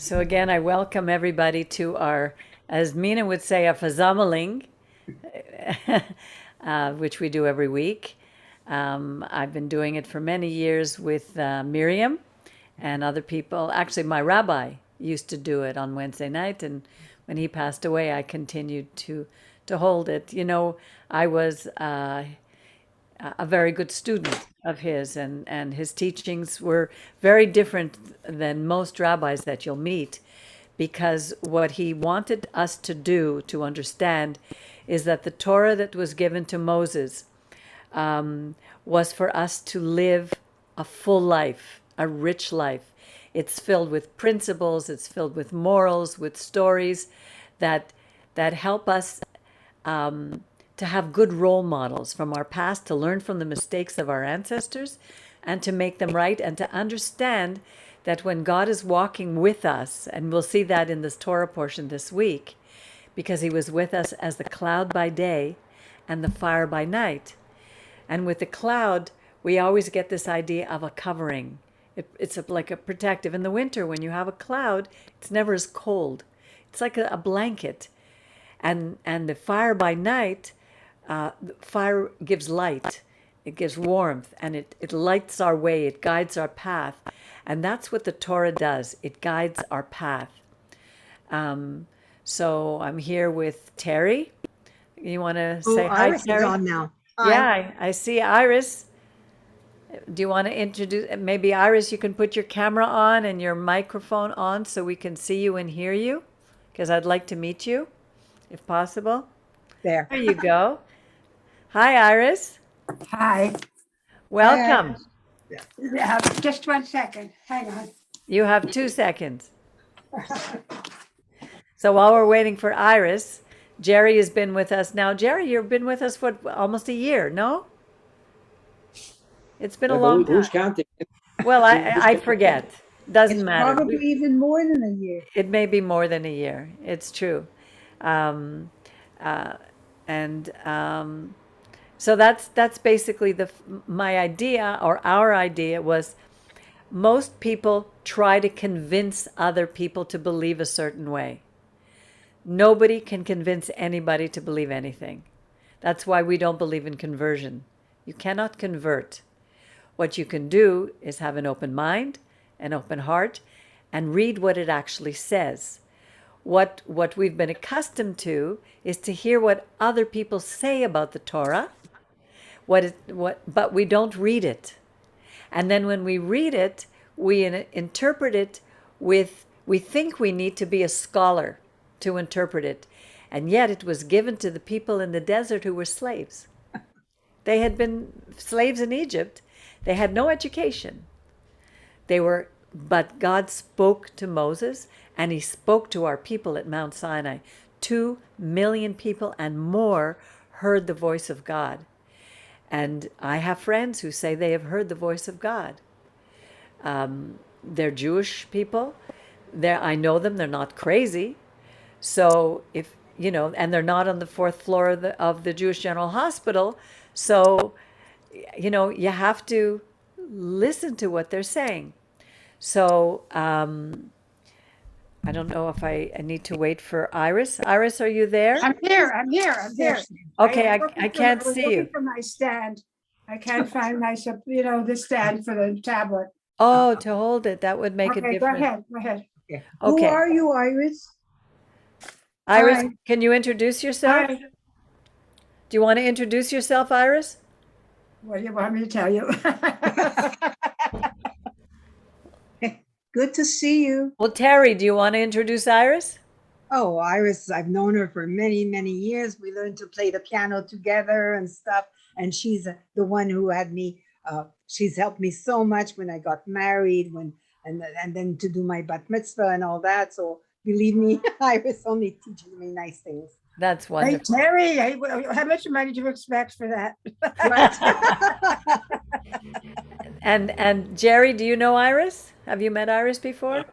So again, I welcome everybody to our, as Mina would say, a fazameling, which we do every week. I've been doing it for many years with Miriam and other people. Actually, my rabbi used to do it on Wednesday night, and when he passed away, I continued to hold it. You know, I was a very good student of his, and his teachings were very different than most rabbis that you'll meet, because what he wanted us to do, to understand, is that the Torah that was given to Moses was for us to live a full life, a rich life. It's filled with principles, it's filled with morals, with stories that help us to have good role models from our past, to learn from the mistakes of our ancestors and to make them right, and to understand that when God is walking with us, and we'll see that in this Torah portion this week, because he was with us as the cloud by day and the fire by night. And with the cloud, we always get this idea of a covering. Like a protective. In the winter, when you have a cloud, it's never as cold. It's like a blanket. And the fire by night, fire gives light, it gives warmth, and it lights our way, it guides our path. And that's what the Torah does. It guides our path. So I'm here with Terry. You want to say hi, Iris is Terry? on now. Hi. Yeah, I see Iris. Do you want to introduce, maybe Iris, you can put your camera on and your microphone on so we can see you and hear you? Because I'd like to meet you, if possible. There. There you go. Hi, Iris. Hi. Welcome. Just 1 second. Hang on. You have 2 seconds. So while we're waiting for Iris, Jerry has been with us now. Jerry, you've been with us for almost a year, no? It's been a long time. Who's counting? Well, I forget. Doesn't It's matter. probably even more than a year. It may be more than a year. It's true. Um, and so that's basically my idea, or our idea was, most people try to convince other people to believe a certain way. Nobody can convince anybody to believe anything. That's why we don't believe in conversion. You cannot convert. What you can do is have an open mind, an open heart, and read what it actually says. What we've been accustomed to is to hear what other people say about the Torah, but we don't read it. And then when we read it, we interpret it we think we need to be a scholar to interpret it. And yet it was given to the people in the desert who were slaves. They had been slaves in Egypt. They had no education. But God spoke to Moses, and he spoke to our people at Mount Sinai. 2 million people and more heard the voice of God. And I have friends who say they have heard the voice of God. They're Jewish people. I know them. They're not crazy. So and they're not on the 4th floor of the Jewish General Hospital. So, you have to listen to what they're saying. So, I don't know if I need to wait for Iris. Iris, are you there? I'm here. Okay, I can't I was see looking you. for my stand. I can't find the stand for the tablet. Oh, to hold it, that would make a Okay, go difference. ahead. Who Okay. are you, Iris? Iris, Hi. can you introduce yourself? Hi. Do you want to introduce yourself, Iris? What do you want me to tell you? Good to see you. Well, Terry, do you want to introduce Iris? Oh, Iris, I've known her for many, many years. We learned to play the piano together and stuff. And she's the one who had me, she's helped me so much when I got married, and then to do my bat mitzvah and all that. So believe me, Iris only teaches me nice things. That's Hey, wonderful. Terry, how much money do you expect for that? And Jerry, do you know Iris? Have you met Iris before?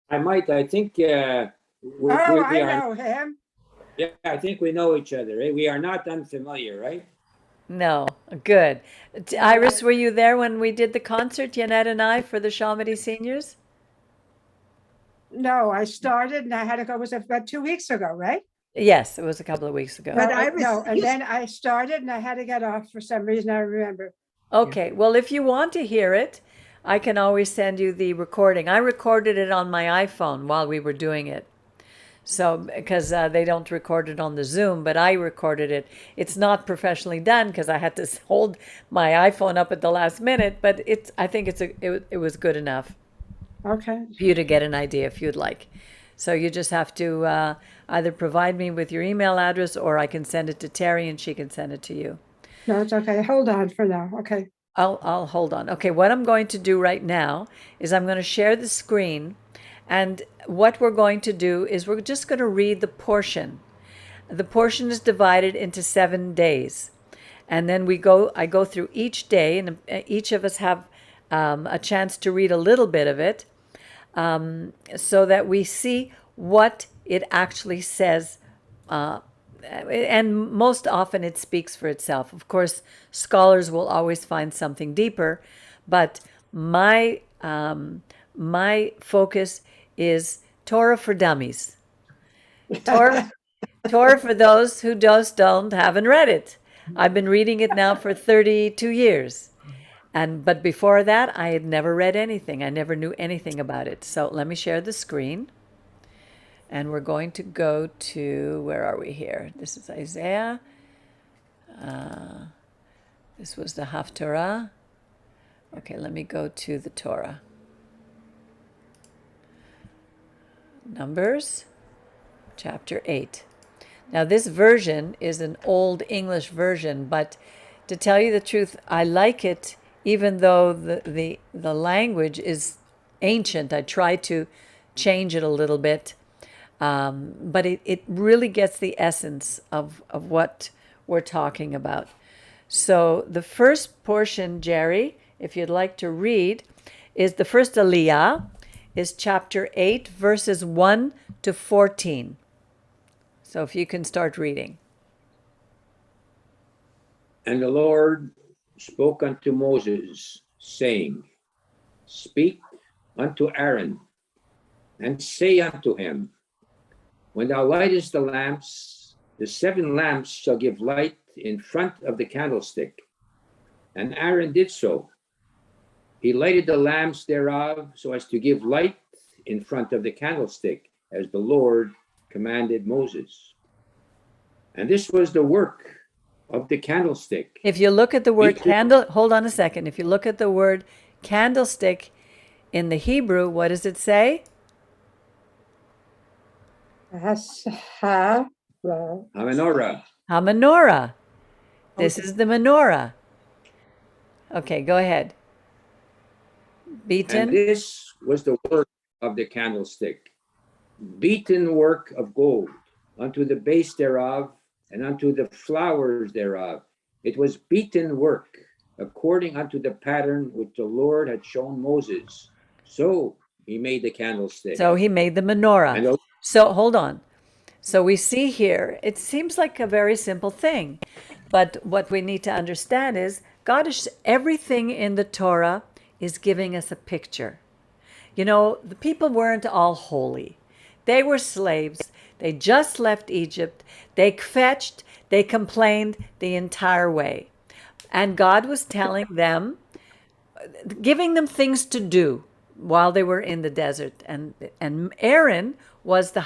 I might. I think I know him. Yeah, I think we know each other. Eh? We are not unfamiliar, right? No. Good. Iris, were you there when we did the concert, Yanette and I, for the Shalmody seniors? No, I started and I had to go, was it about 2 weeks ago, right? Yes, it was a couple of weeks ago. But No, I no, and received- then I started and I had to get off for some reason, I remember. Okay, well, if you want to hear it, I can always send you the recording. I recorded it on my iPhone while we were doing it. So, because they don't record it on the Zoom, but I recorded it. It's not professionally done because I had to hold my iPhone up at the last minute, but I think it was good enough Okay, for you to get an idea if you'd like. So you just have to either provide me with your email address or I can send it to Terry and she can send it to you. no, it's okay. Hold on for now. Okay. I'll hold on. Okay, what I'm going to do right now is I'm going to share the screen, and what we're going to do is we're just going to read the portion. The portion is divided into 7 days, and then I go through each day, and each of us have a chance to read a little bit of it, so that we see what it actually says. And most often it speaks for itself. Of course, scholars will always find something deeper, but my focus is Torah for dummies. Torah for those who just haven't read it. I've been reading it now for 32 years. But before that, I had never read anything. I never knew anything about it. So let me share the screen. And we're going to go to, where are we here? This is Isaiah. This was the Haftarah. Okay, let me go to the Torah. Numbers, chapter 8. Now, this version is an old English version, but to tell you the truth, I like it even though the language is ancient. I try to change it a little bit. But it really gets the essence of what we're talking about. So the first portion, Jerry, if you'd like to read, is the first Aliyah, is chapter 8, verses 1 to 14. So if you can start reading. And the Lord spoke unto Moses, saying, Speak unto Aaron, and say unto him, When thou lightest the lamps, the 7 lamps shall give light in front of the candlestick. And Aaron did so. He lighted the lamps thereof so as to give light in front of the candlestick, as the Lord commanded Moses. And this was the work of the candlestick. If you look at the word candle, hold on a second. If you look at the word candlestick in the Hebrew, what does it say? A menorah. A menorah. This is the menorah. Okay, go ahead. Beaten. And this was the work of the candlestick, beaten work of gold, unto the base thereof, and unto the flowers thereof. It was beaten work, according unto the pattern which the Lord had shown Moses. So he made the candlestick. So he made the menorah. So hold on. So we see here, it seems like a very simple thing, but what we need to understand is everything in the Torah is giving us a picture. You know, the people weren't all holy. They were slaves. They just left Egypt. They kvetched. They complained the entire way. And God was telling them, giving them things to do while they were in the desert. And Aaron was the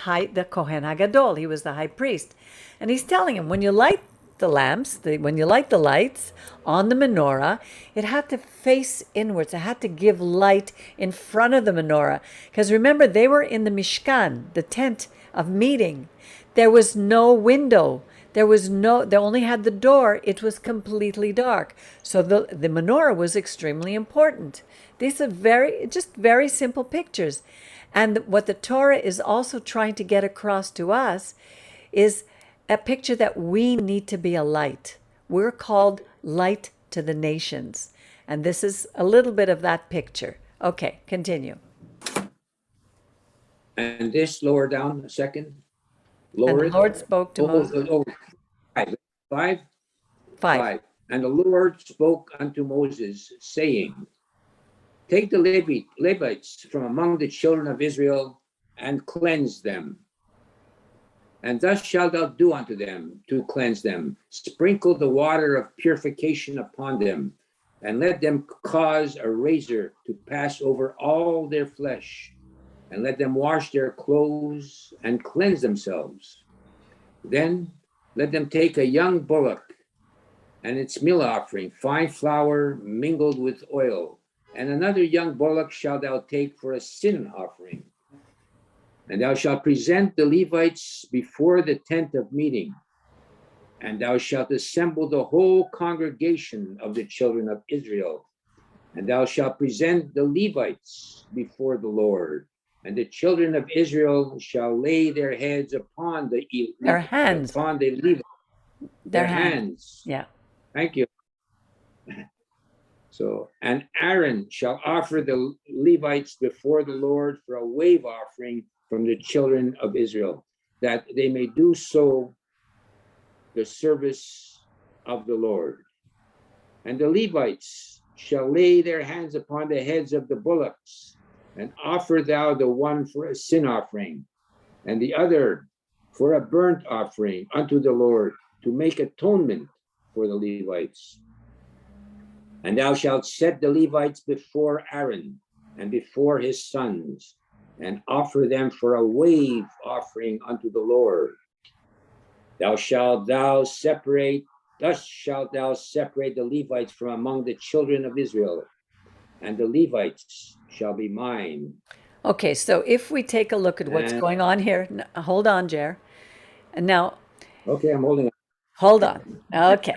Kohen HaGadol. He was the high priest. And he's telling him, when you light the lamps, when you light the lights on the menorah, it had to face inwards. It had to give light in front of the menorah. Because remember, they were in the Mishkan, the tent of meeting. There was no window. They only had the door. It was completely dark. So the menorah was extremely important. These are very simple pictures. And what the Torah is also trying to get across to us is a picture that we need to be a light. We're called light to the nations. And this is a little bit of that picture. Okay, continue. And this, lower down a second. And the Lord spoke to Moses. Five. And the Lord spoke unto Moses, saying, Take the Levites from among the children of Israel, and cleanse them. And thus shalt thou do unto them to cleanse them. Sprinkle the water of purification upon them, and let them cause a razor to pass over all their flesh, and let them wash their clothes and cleanse themselves. Then let them take a young bullock and its meal offering, fine flour mingled with oil, and another young bullock shalt thou take for a sin offering. And thou shalt present the Levites before the tent of meeting, and thou shalt assemble the whole congregation of the children of Israel, and thou shalt present the Levites before the Lord, and the children of Israel shall lay their heads upon the Their hands. upon the Levites. Their hands. Yeah. Thank you. So, and Aaron shall offer the Levites before the Lord for a wave offering from the children of Israel, that they may do so the service of the Lord. And the Levites shall lay their hands upon the heads of the bullocks, and offer thou the one for a sin offering, and the other for a burnt offering unto the Lord, to make atonement for the Levites. And thou shalt set the Levites before Aaron and before his sons, and offer them for a wave offering unto the Lord. Thus shalt thou separate the Levites from among the children of Israel, and the Levites shall be mine. Okay, so if we take a look at what's going on here, hold on, Jer. And now, Okay, I'm holding on. hold on. Okay.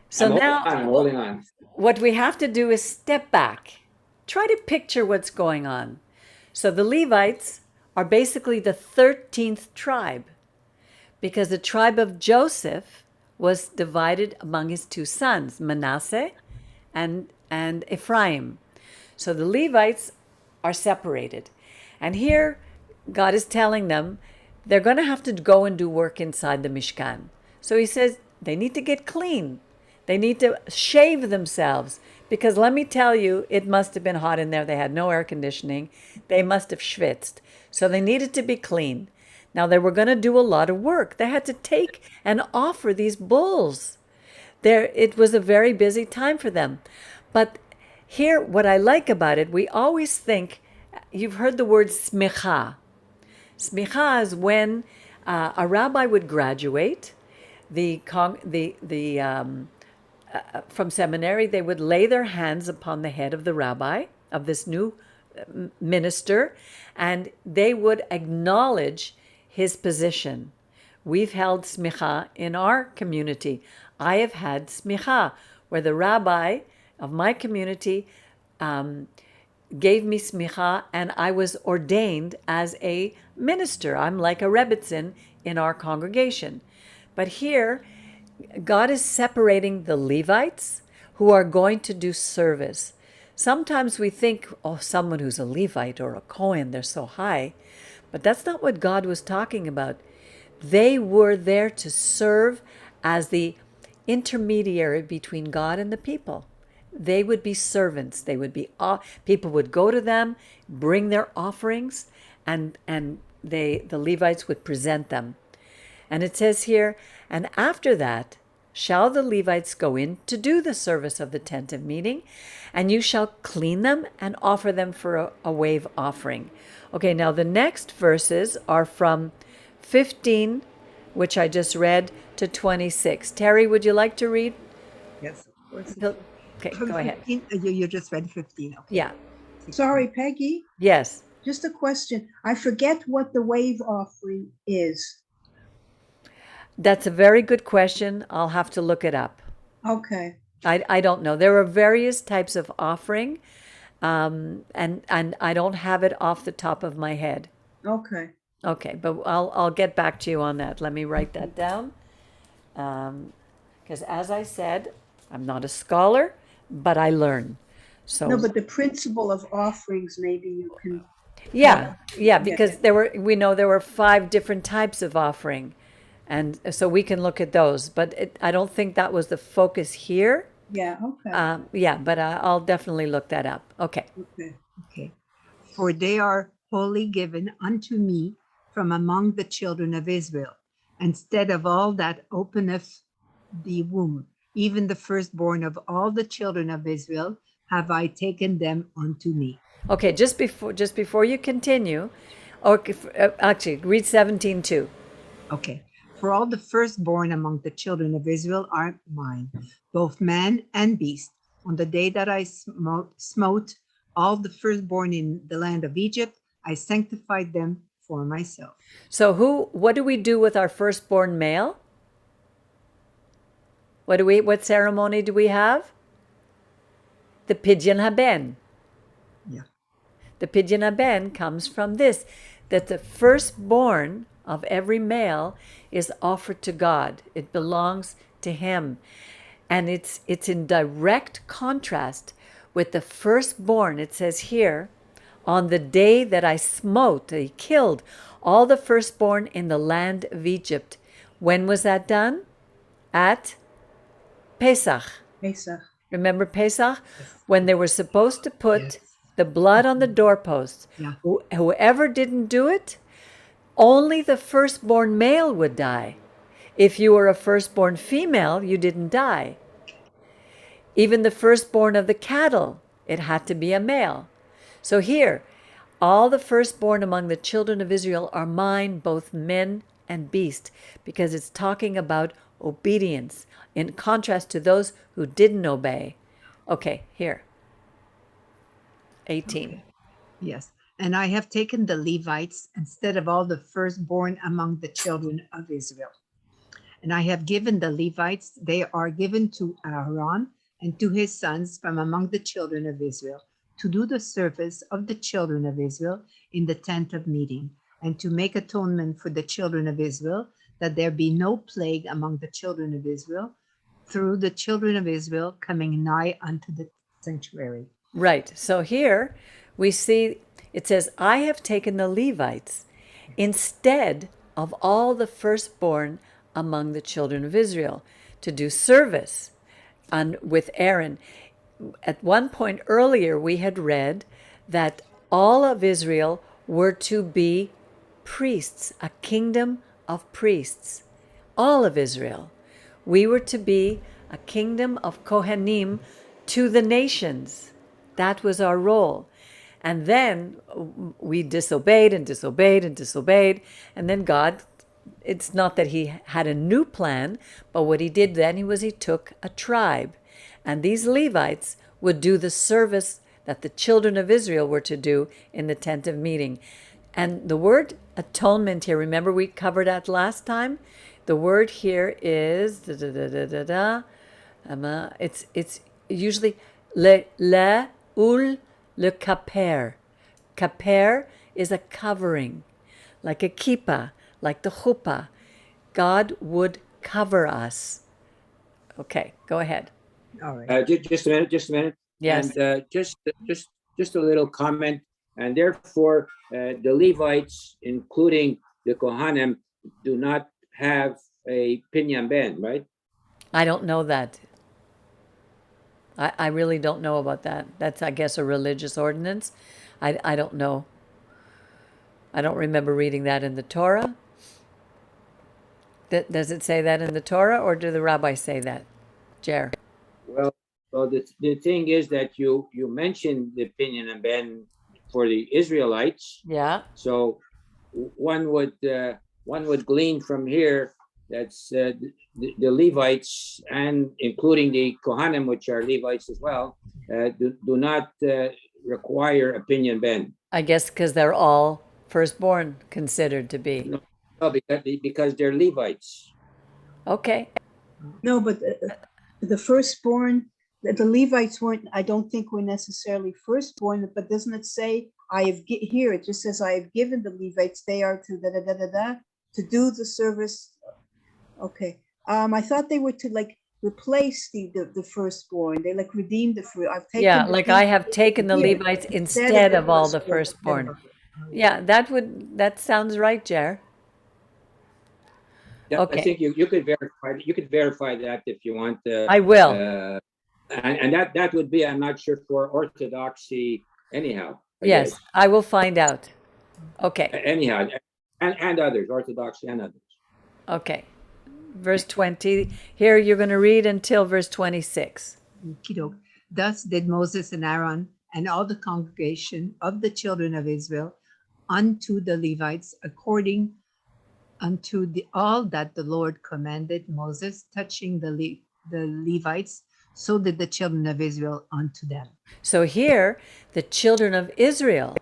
So I'm holding on. What we have to do is step back. Try to picture what's going on. So the Levites are basically the 13th tribe, because the tribe of Joseph was divided among his two sons, Manasseh and Ephraim. So the Levites are separated. And here God is telling them they're going to have to go and do work inside the Mishkan. So he says they need to get clean. They need to shave themselves, because let me tell you, it must have been hot in there. They had no air conditioning. They must have schwitzed. So they needed to be clean. Now they were going to do a lot of work. They had to take and offer these bulls. It was a very busy time for them. But here, what I like about it, we always think, you've heard the word smicha. Smicha is when a rabbi would graduate from seminary. They would lay their hands upon the head of the rabbi, of this new minister, and they would acknowledge his position. We've held smicha in our community. I have had smicha, where the rabbi of my community gave me smicha, and I was ordained as a minister. I'm like a rebbitzin in our congregation. But here, God is separating the Levites who are going to do service. Sometimes we think, oh, someone who's a Levite or a Kohen, they're so high. But that's not what God was talking about. They were there to serve as the intermediary between God and the people. They would be servants. They would be people would go to them, bring their offerings, and the Levites would present them. And it says here, and after that shall the Levites go in to do the service of the tent of meeting, and you shall clean them and offer them for a wave offering. Okay, now the next verses are from 15, which I just read, to 26. Terry, would you like to read? Yes, of course. Okay, From go ahead. 15, you just read 15. Okay. Yeah. Sorry, Peggy, Yes. just a question. I forget what the wave offering is. That's a very good question. I'll have to look it up. Okay. I don't know. There are various types of offering, and I don't have it off the top of my head. Okay. Okay, but I'll get back to you on that. Let me write that down. Because as I said, I'm not a scholar, but I learn. So No, but the principle of offerings, maybe you can. yeah, because we know there were 5 different types of offering, and so we can look at those. But I don't think that was the focus here. Yeah. Okay. Yeah, but I'll definitely look that up. Okay. Okay. Okay. For they are wholly given unto me from among the children of Israel, instead of all that openeth the womb, even the firstborn of all the children of Israel, have I taken them unto me. Okay, just before you continue, actually, read 17 too. Okay. For all the firstborn among the children of Israel are mine, both man and beast. On the day that I smote all the firstborn in the land of Egypt, I sanctified them for myself. So what do we do with our firstborn male? What ceremony do we have? The Pidyon Haben. Yeah. The Pidyon Haben comes from this, that the firstborn of every male is offered to God. It belongs to him. And it's in direct contrast with the firstborn. It says here, on the day that I smote, he killed all the firstborn in the land of Egypt. When was that done? At Pesach. Pesach. Remember Pesach? When they were supposed to put Yes. the blood on the doorposts. Yeah. Whoever didn't do it, only the firstborn male would die. If you were a firstborn female, you didn't die. Even the firstborn of the cattle, it had to be a male. So here, all the firstborn among the children of Israel are mine, both men and beast, because it's talking about obedience in contrast to those who didn't obey. Okay, here. 18. Okay. Yes. And I have taken the Levites instead of all the firstborn among the children of Israel. And I have given the Levites, they are given to Aaron and to his sons from among the children of Israel, to do the service of the children of Israel in the tent of meeting, and to make atonement for the children of Israel, that there be no plague among the children of Israel, through the children of Israel coming nigh unto the sanctuary. Right. So here we see it says, I have taken the Levites instead of all the firstborn among the children of Israel to do service with Aaron. At one point earlier, we had read that all of Israel were to be priests, a kingdom of priests. All of Israel. We were to be a kingdom of Kohanim to the nations. That was our role. And then we disobeyed and disobeyed and disobeyed. And then God, it's not that he had a new plan, but what he did then he took a tribe. And these Levites would do the service that the children of Israel were to do in the tent of meeting. And the word atonement here, remember we covered that last time? The word here is it's usually le ul le kaper. Kaper is a covering, like a kippah, like the chuppah. God would cover us. Okay, go ahead. All right. Just a minute. Yes. And just a little comment. And therefore, the Levites, including the Kohanim, do not have a pinyan ben, right? I don't know that. I really don't know about that. That's, I guess, a religious ordinance. I don't know. I don't remember reading that in the Torah. Does it say that in the Torah, or do the rabbis say that, Jer? Well, the thing is that you mentioned the pinyan ben for the Israelites. Yeah. So one would glean from here that's the Levites, and including the Kohanim, which are Levites as well, do not require a pinyan ben. I guess because they're all firstborn considered to be. No, because they're Levites. Okay. No, but the firstborn, the Levites weren't, I don't think were necessarily firstborn, but doesn't it say, here, it just says, I have given the Levites, they are to to do the service. Okay. I thought they were to like replace the firstborn. They like redeemed the first. I have taken the Levites instead of all the firstborn. Yeah, that sounds right, Jer. Yeah, Okay. I think you could verify. You could verify that if you want. I will. And that would be, I'm not sure, for orthodoxy anyhow. I Yes, guess. I will find out. Okay. Anyhow, and others, Orthodox and others. Okay. Verse 20. Here you're going to read until verse 26. Okey-doke. Thus did Moses and Aaron and all the congregation of the children of Israel unto the Levites according unto all that the Lord commanded Moses touching the Levites, so did the children of Israel unto them. So here, the children of Israel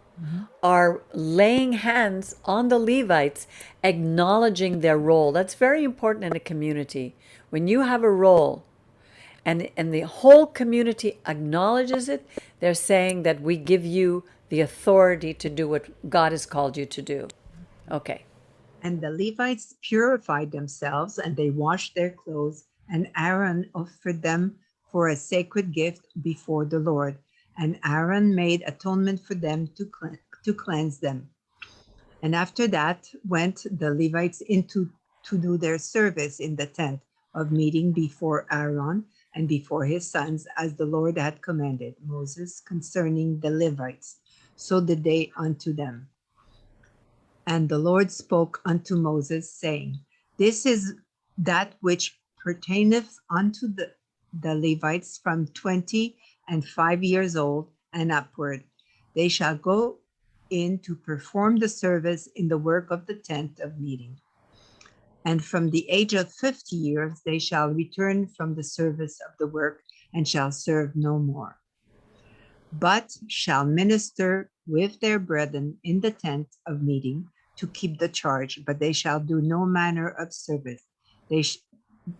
are laying hands on the Levites, acknowledging their role. That's very important in a community. When you have a role and the whole community acknowledges it, they're saying that we give you the authority to do what God has called you to do. Okay. And the Levites purified themselves, and they washed their clothes, and Aaron offered them for a sacred gift before the Lord. And Aaron made atonement for them to cleanse them. And after that went the Levites into to do their service in the tent of meeting before Aaron and before his sons, as the Lord had commanded Moses concerning the Levites. So did they unto them. And the Lord spoke unto Moses, saying, This is that which pertaineth unto the Levites from 25 years old and upward. They shall go in to perform the service in the work of the tent of meeting. And from the age of 50 years they shall return from the service of the work and shall serve no more, but shall minister with their brethren in the tent of meeting to keep the charge, but they shall do no manner of service.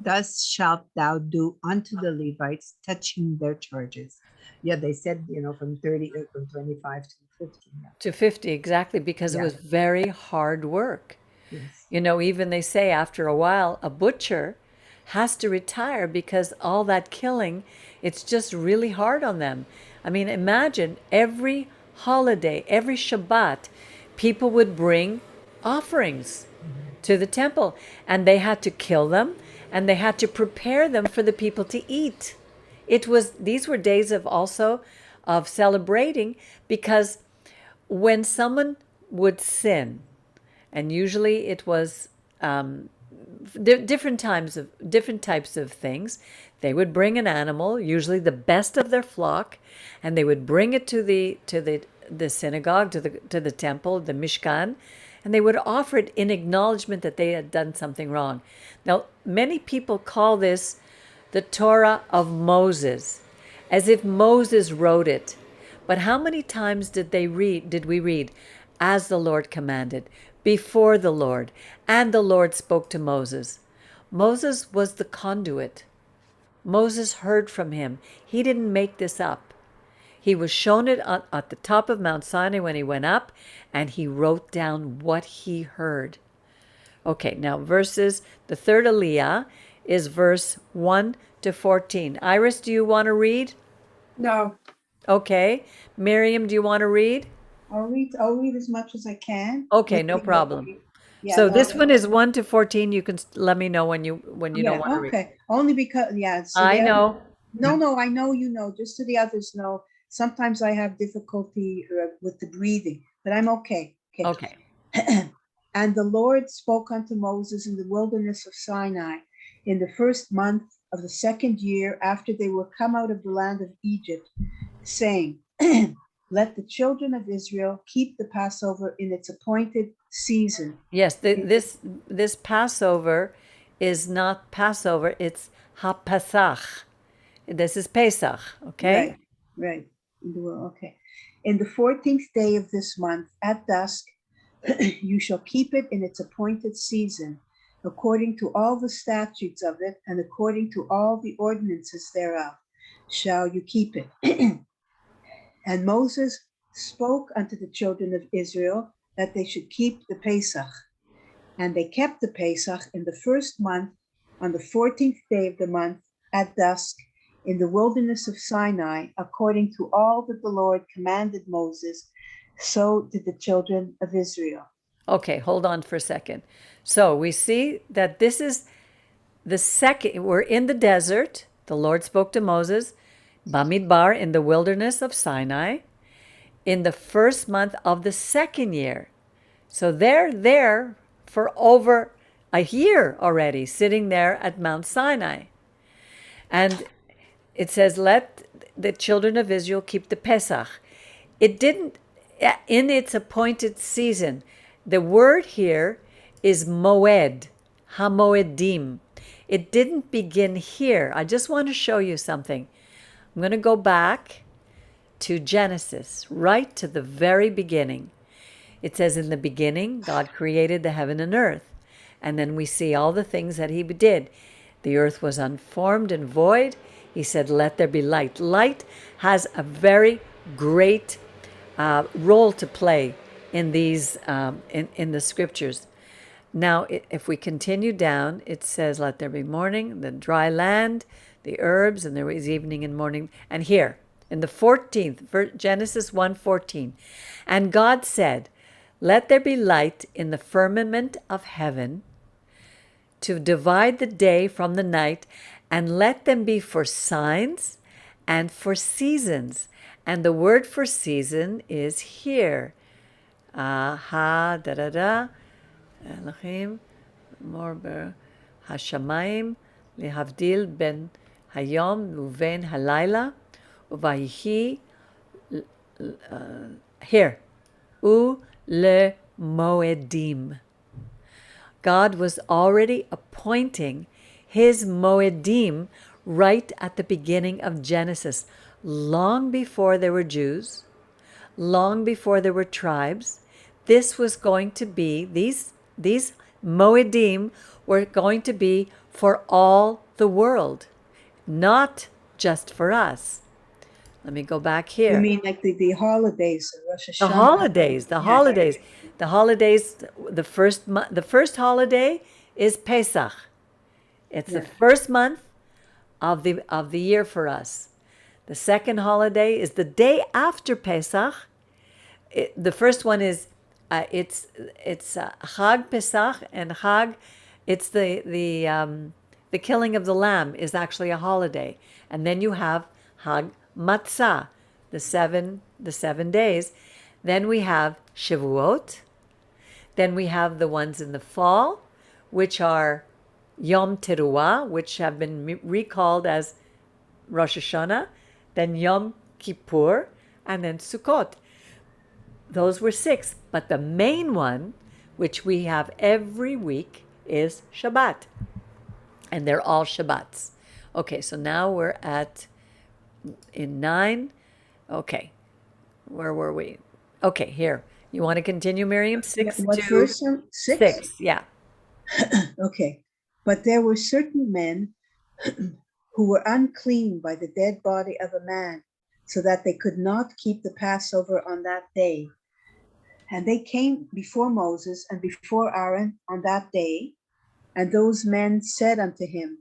Thus shalt thou do unto the Levites touching their charges. Yeah, they said, from 25 to 50. Yeah. To 50, exactly, because it was very hard work. Yes. Even they say after a while, a butcher has to retire because all that killing, it's just really hard on them. I mean, imagine every holiday, every Shabbat, people would bring offerings to the temple, and they had to kill them, and they had to prepare them for the people to eat. These were days of celebrating, because when someone would sin, and usually it was different types of things, they would bring an animal, usually the best of their flock, and they would bring it to the synagogue, to the temple, the Mishkan, and they would offer it in acknowledgement that they had done something wrong. Now, many people call this the Torah of Moses, as if Moses wrote it. But how many times did we read, as the Lord commanded, before the Lord, and the Lord spoke to Moses? Moses was the conduit. Moses heard from him. He didn't make this up. He was shown it at the top of Mount Sinai when he went up, and he wrote down what he heard. Okay, now the third Aliyah is verse 1 to 14. Iris, do you want to read? No, Okay. Miriam, do you want to read? I'll read as much as I can. Okay, no problem. Yeah, So no, this one is 1 to 14. You can let me know when you yeah, don't want to read. okay. Only because, so I know. No, I know, just so the others know, sometimes I have difficulty with the breathing, but I'm okay. Okay. And the Lord spoke unto Moses in the wilderness of Sinai in the first month of the second year after they were come out of the land of Egypt, saying, Let the children of Israel keep the Passover in its appointed season. Yes, this Passover is not Passover, it's HaPesach. This is Pesach, okay? Right. Okay. In the 14th day of this month at dusk, you shall keep it in its appointed season, according to all the statutes of it, and according to all the ordinances thereof, shall you keep it. And Moses spoke unto the children of Israel that they should keep the Pesach. And they kept the Pesach in the first month, on the 14th day of the month, at dusk, in the wilderness of Sinai, according to all that the Lord commanded Moses. So did the children of Israel. Okay, hold on for a second. So we see that this is the second, we're in the desert. The Lord spoke to Moses, Bamidbar, in the wilderness of Sinai, in the first month of the second year. So they're there for over a year already, sitting there at Mount Sinai. And it says, let the children of Israel keep the Pesach. It didn't, in its appointed season. The word here is moed, hamoedim. It didn't begin here. I just want to show you something. I'm going to go back to Genesis, right to the very beginning. It says, in the beginning, God created the heaven and earth. And then we see all the things that he did. The earth was unformed and void. He said, let there be light. Light has a very great role to play in these in the scriptures. Now, if we continue down, it says, let there be morning, the dry land, the herbs, and there was evening and morning. And here, in the 14th, Genesis 1:14, and God said, let there be light in the firmament of heaven to divide the day from the night, and let them be for signs and for seasons. And the word for season is here. Elohim, Morber, Hashamayim, Lehavdil ben Hayom, Uven Halayla, Uvayihi, here, U le Moedim. God was already appointing his Moedim right at the beginning of Genesis, long before there were Jews, long before there were tribes. This was going to be, these Moedim were going to be for all the world, not just for us. Let me go back here. You mean like the holidays, Rosh Hashanah? The holidays, the Yeah. holidays, the holidays. The first holiday is Pesach. It's the Yeah. first month of the year for us. The second holiday is the day after Pesach. The first one is it's Chag Pesach, and Chag, it's the killing of the lamb is actually a holiday, and then you have Chag Matzah, the seven days. Then we have Shavuot. Then we have the ones in the fall, which are Yom Teruah, which have been recalled as Rosh Hashanah. Then Yom Kippur, and then Sukkot. Those were 6, but the main one, which we have every week, is Shabbat. And they're all Shabbats. Okay, so now we're in 9. Okay, where were we? Okay, here. You want to continue, Miriam? 6 What to verse? 6. Yeah. Okay. But there were certain men who were unclean by the dead body of a man, so that they could not keep the Passover on that day. And they came before Moses and before Aaron on that day, and those men said unto him,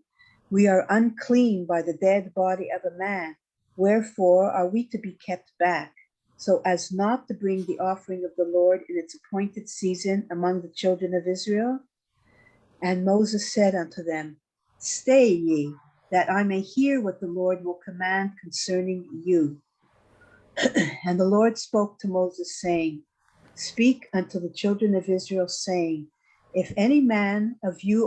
we are unclean by the dead body of a man, wherefore are we to be kept back, so as not to bring the offering of the Lord in its appointed season among the children of Israel? And Moses said unto them, stay ye, that I may hear what the Lord will command concerning you. And the Lord spoke to Moses, saying, speak unto the children of Israel, saying, if any man of you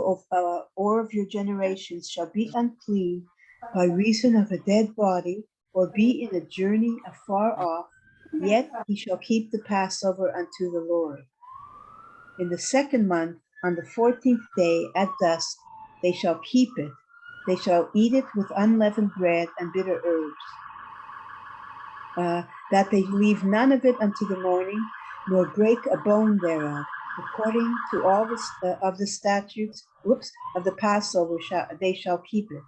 or of your generations shall be unclean by reason of a dead body, or be in a journey afar off, yet he shall keep the Passover unto the Lord. In the second month, on the 14th day at dusk, they shall keep it. They shall eat it with unleavened bread and bitter herbs, that they leave none of it unto the morning, nor break a bone thereof. According to all of the statutes of the Passover, they shall keep it.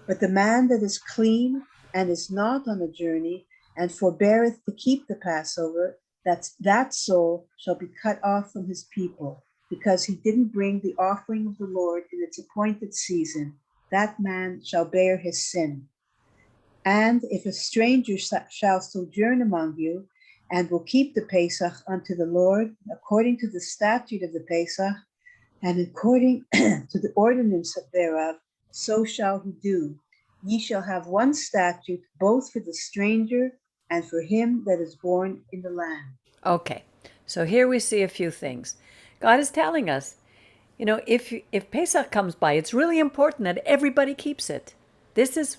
But the man that is clean and is not on a journey, and forbeareth to keep the Passover, that soul shall be cut off from his people, because he didn't bring the offering of the Lord in its appointed season. That man shall bear his sin. And if a stranger shall sojourn among you, and will keep the Pesach unto the Lord, according to the statute of the Pesach, and according to the ordinance thereof, so shall he do. Ye shall have one statute, both for the stranger and for him that is born in the land. Okay. So here we see a few things. God is telling us, if Pesach comes by, it's really important that everybody keeps it. This is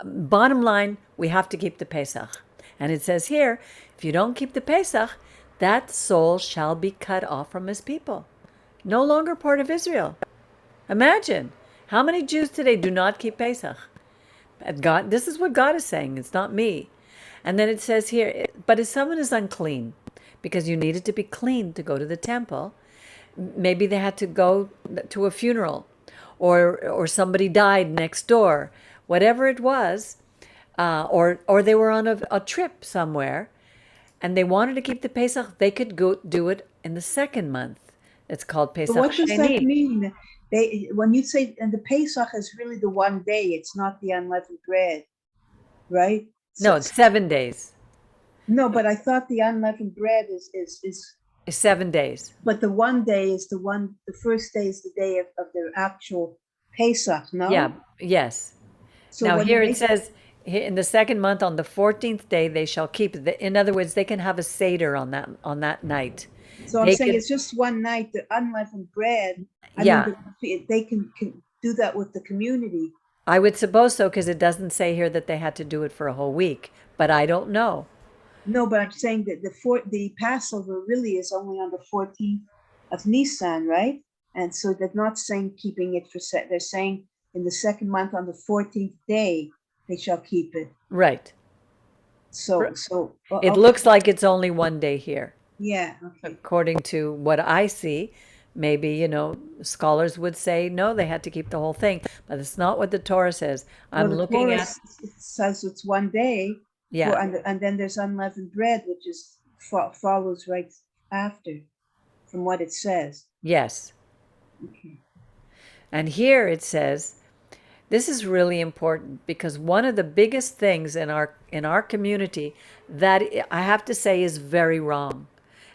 bottom line, we have to keep the Pesach. And it says here, if you don't keep the Pesach, that soul shall be cut off from his people. No longer part of Israel. Imagine how many Jews today do not keep Pesach. God, this is what God is saying. It's not me. And then it says here, but if someone is unclean, because you needed to be clean to go to the temple, maybe they had to go to a funeral, or somebody died next door, whatever it was, or they were on a trip somewhere, and they wanted to keep the Pesach, they could go do it in the second month. It's called But Pesach what does that Sheni. mean? When you say, and the Pesach is really the one day, it's not the unleavened bread, right? No, it's 7 days. No, but I thought the unleavened bread is, It's 7 days. but the one day is the first day is the day of the actual Pesach, no? Yeah, yes. So Now when here they- it says, in the second month, on the 14th day, they shall keep it. In other words, they can have a Seder on that night. So I'm they saying could- it's just one night, the unleavened bread. Yeah. They can do that with the community. I would suppose so, because it doesn't say here that they had to do it for a whole week, but I don't know. No, but I'm saying that the Passover really is only on the 14th of Nisan, right? And so they're not saying keeping it they're saying in the second month on the 14th day, they shall keep it. Right. So, It looks like it's only 1 day here. yeah, okay. According to what I see, maybe, scholars would say, no, they had to keep the whole thing. But it's not what the Torah says. I'm Well, the looking Torah at, says it's 1 day. yeah, And then there's unleavened bread, which is follows right after, from what it says. yes. Okay. And here it says, this is really important, because one of the biggest things in our community that I have to say is very wrong,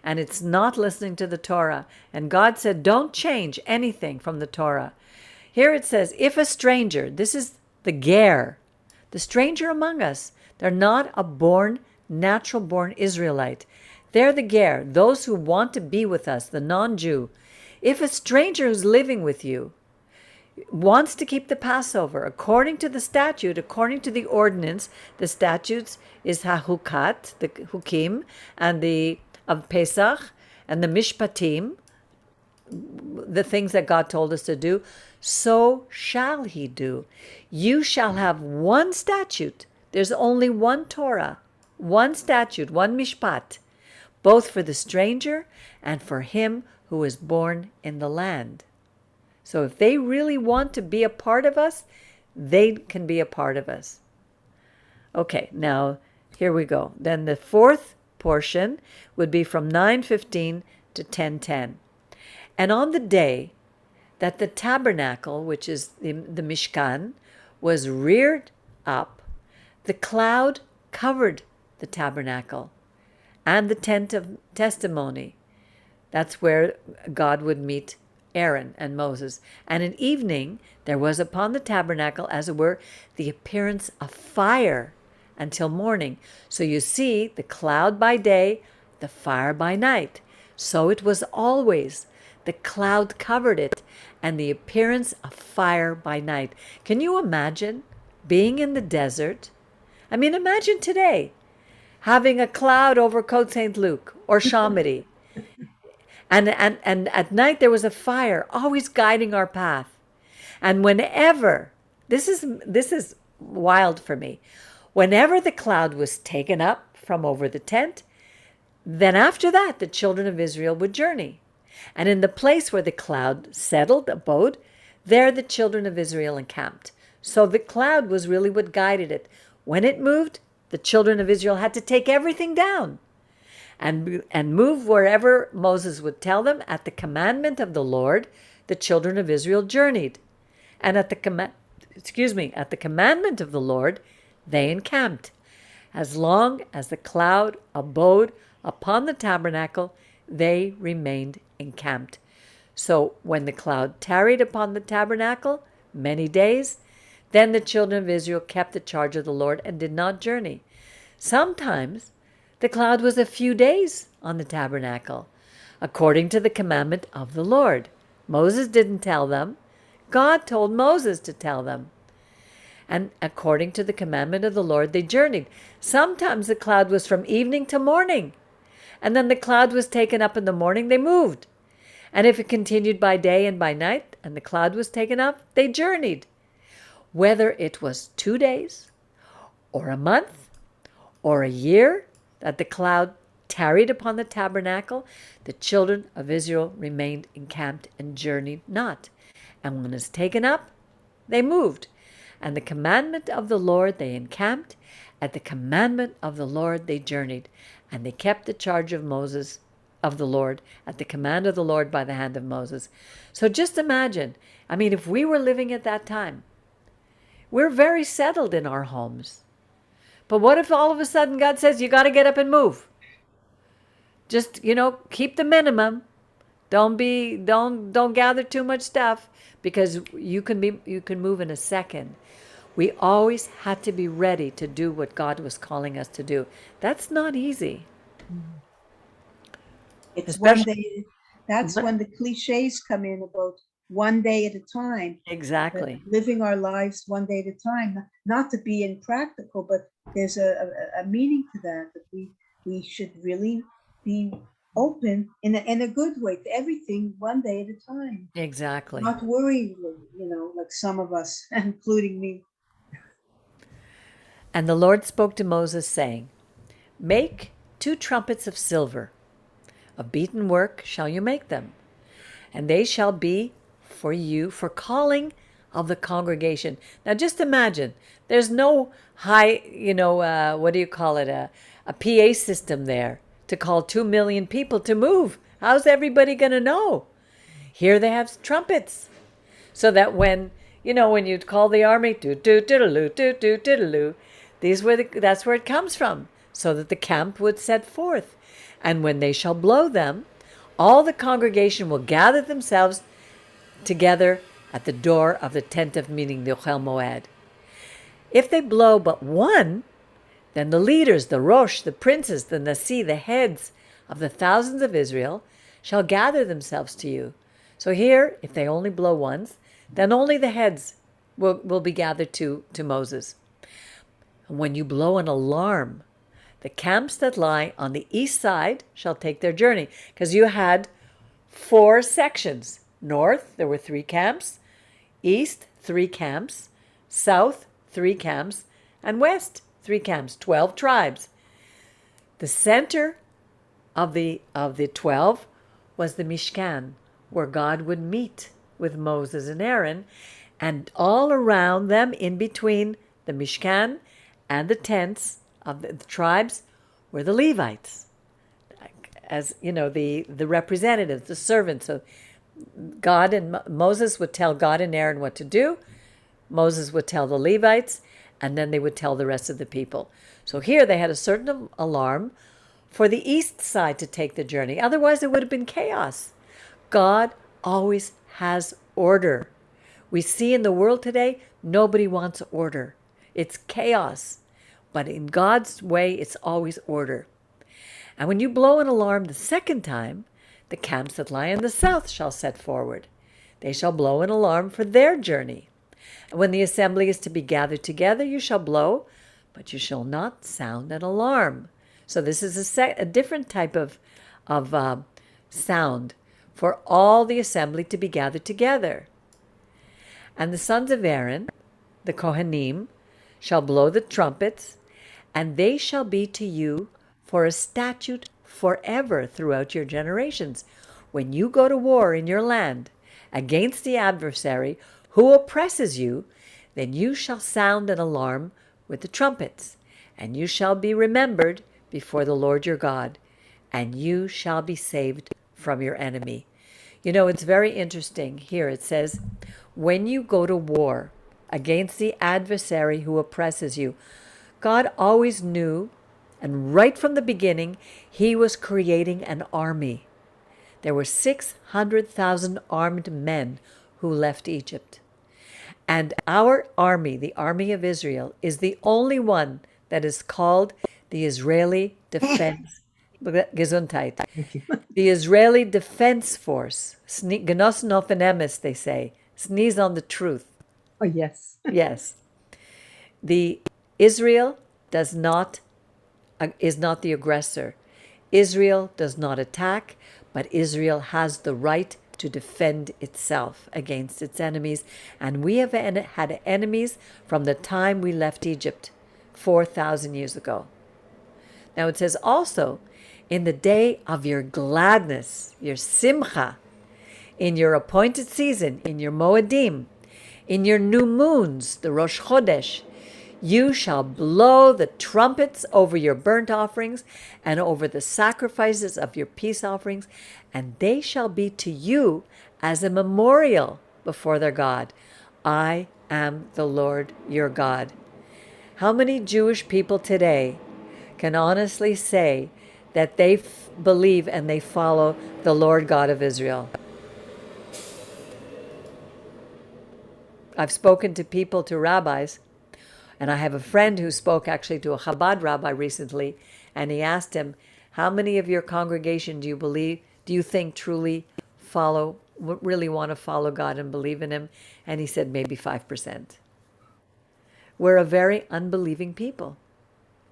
and it's not listening to the Torah. And God said, don't change anything from the Torah. Here it says, if a stranger, this is the ger, the stranger among us, they're not a natural born Israelite. They're the ger, those who want to be with us, the non-Jew. If a stranger who's living with you wants to keep the Passover according to the statute, according to the ordinance, the statutes is hahukat, the hukim, and the of Pesach, and the mishpatim, the things that God told us to do, so shall he do. You shall have one statute. There's only one Torah, one statute, one mishpat, both for the stranger and for him who is born in the land. So if they really want to be a part of us, they can be a part of us. Okay, now here we go. Then the fourth portion would be from 9:15 to 10:10. And on the day that the tabernacle, which is the Mishkan, was reared up, the cloud covered the tabernacle and the tent of testimony. That's where God would meet Aaron and Moses. And in evening, there was upon the tabernacle, as it were, the appearance of fire until morning. So you see the cloud by day, the fire by night. So it was always. The cloud covered it, and the appearance of fire by night. Can you imagine being in the desert? I mean, imagine today having a cloud over Côte Saint Luc or Chamonix. And at night there was a fire always guiding our path. And whenever, this is wild for me, whenever the cloud was taken up from over the tent, then after that the children of Israel would journey. And in the place where the cloud settled, abode, there the children of Israel encamped. So the cloud was really what guided it. When it moved, the children of Israel had to take everything down and move wherever Moses would tell them. At the commandment of the Lord, the children of Israel journeyed. And at the commandment of the Lord, they encamped. As long as the cloud abode upon the tabernacle, they remained encamped. So when the cloud tarried upon the tabernacle many days, then the children of Israel kept the charge of the Lord and did not journey. Sometimes the cloud was a few days on the tabernacle, according to the commandment of the Lord. Moses didn't tell them. God told Moses to tell them. And according to the commandment of the Lord, they journeyed. Sometimes the cloud was from evening to morning. And then the cloud was taken up in the morning, they moved. And if it continued by day and by night, and the cloud was taken up, they journeyed. Whether it was 2 days, or a month, or a year, that the cloud tarried upon the tabernacle, the children of Israel remained encamped and journeyed not. And when it was taken up, they moved. And the commandment of the Lord they encamped, at the commandment of the Lord they journeyed. And they kept the charge of Moses, of the Lord, at the command of the Lord by the hand of Moses. So just imagine, if we were living at that time, we're very settled in our homes. But what if all of a sudden God says, you got to get up and move? Just, keep the minimum. Don't gather too much stuff, because you can move in a second. We always had to be ready to do what God was calling us to do. That's not easy. It's Especially- one day. That's when the cliches come in about one day at a time. Exactly. Living our lives one day at a time, not to be impractical, but there's a meaning to that we should really be open in a good way to everything one day at a time. Exactly. Not worrying, like some of us, including me. And the Lord spoke to Moses, saying, Make 2 trumpets of silver. Of beaten work shall you make them. And they shall be for you for calling of the congregation. Now just imagine, there's no high, what do you call it, a PA system there to call 2 million people to move. How's everybody going to know? Here they have trumpets. So that when you'd call the army, do-do-diddle-oo, that's where it comes from, so that the camp would set forth. And when they shall blow them, all the congregation will gather themselves together at the door of the tent of meeting, the Ochel Moed. If they blow but one, then the leaders, the Rosh, the princes, the Nasi, the heads of the thousands of Israel, shall gather themselves to you. So here, if they only blow once, then only the heads will be gathered to Moses. And when you blow an alarm, the camps that lie on the east side shall take their journey. Because you had 4 sections. North, there were 3 camps. East, 3 camps. South, 3 camps. And west, 3 camps. 12 tribes. The center of the 12 was the Mishkan, where God would meet with Moses and Aaron. And all around them, in between the Mishkan and the tents of the tribes, were the Levites, as the representatives, the servants. So God and Moses would tell God and Aaron what to do. Moses would tell the Levites, and then they would tell the rest of the people. So here they had a certain alarm for the east side to take the journey. Otherwise, it would have been chaos. God always has order. We see in the world today, nobody wants order. It's chaos. But in God's way, it's always order. And when you blow an alarm the second time, the camps that lie in the south shall set forward. They shall blow an alarm for their journey. And when the assembly is to be gathered together, you shall blow, but you shall not sound an alarm. So this is a different type of sound for all the assembly to be gathered together. And the sons of Aaron, the Kohanim, shall blow the trumpets, and they shall be to you for a statute forever throughout your generations. When you go to war in your land against the adversary who oppresses you, then you shall sound an alarm with the trumpets, and you shall be remembered before the Lord your God, and you shall be saved from your enemy. It's very interesting. Here it says, when you go to war against the adversary who oppresses you, God always knew, and right from the beginning, he was creating an army. There were 600,000 armed men who left Egypt. And our army, the army of Israel, is the only one that is called the Israeli Defense Gesundheit. Thank you. The Israeli Defense Force, genossen auf ein Emes, they say, sneeze on the truth. Oh, yes. Yes. The Israel is not the aggressor. Israel does not attack, but Israel has the right to defend itself against its enemies. And we have had enemies from the time we left Egypt 4,000 years ago. Now it says also, in the day of your gladness, your simcha, in your appointed season, in your moedim, in your new moons, the Rosh Chodesh, you shall blow the trumpets over your burnt offerings and over the sacrifices of your peace offerings, and they shall be to you as a memorial before their God. I am the Lord your God. How many Jewish people today can honestly say that they believe and they follow the Lord God of Israel? I've spoken to people, to rabbis, and I have a friend who spoke actually to a Chabad rabbi recently, and he asked him, how many of your congregation do you think truly really want to follow God and believe in him? And he said maybe 5%. We're a very unbelieving people.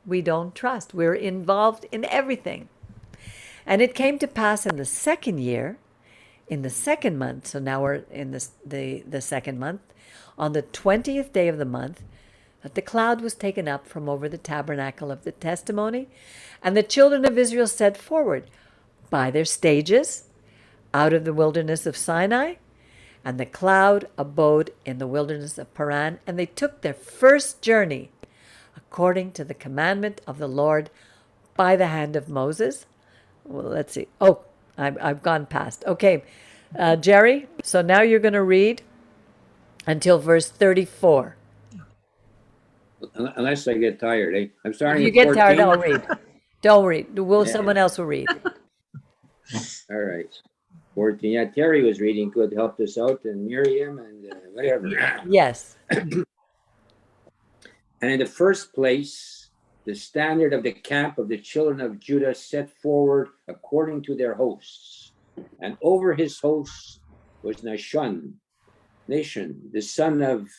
We don't trust. We're involved in everything. And it came to pass in the second year, in the second month, so now we're in the second month, on the 20th day of the month, that the cloud was taken up from over the tabernacle of the testimony, and the children of Israel set forward by their stages out of the wilderness of Sinai, and the cloud abode in the wilderness of Paran, and they took their first journey according to the commandment of the Lord by the hand of Moses. Well, let's see. Oh, I've gone past. Okay, Jerry, so now you're going to read until verse 34. Unless I get tired. I'm If starting you at get 14. tired, I'll read. Don't read. Yeah. Someone else will read. All right. 14. Yeah, Terry was reading good, helped us out, and Miriam and whatever. Yes. And in the first place, the standard of the camp of the children of Judah set forward according to their hosts. And over his hosts was Nashon, the son of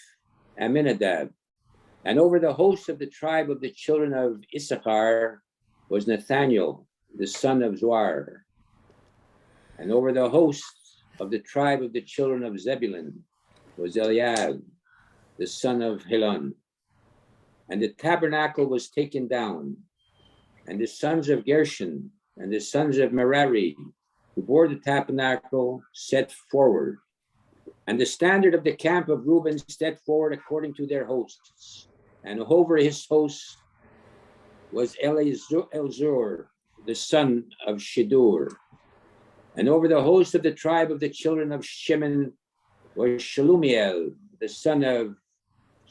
Aminadab. And over the host of the tribe of the children of Issachar was Nathaniel, the son of Zuar. And over the host of the tribe of the children of Zebulun was Eliab, the son of Helon. And the tabernacle was taken down, and the sons of Gershon and the sons of Merari, who bore the tabernacle, set forward. And the standard of the camp of Reuben set forward according to their hosts. And over his host was Elzur, the son of Shedur. And over the host of the tribe of the children of Shimon was Shalumiel, the son of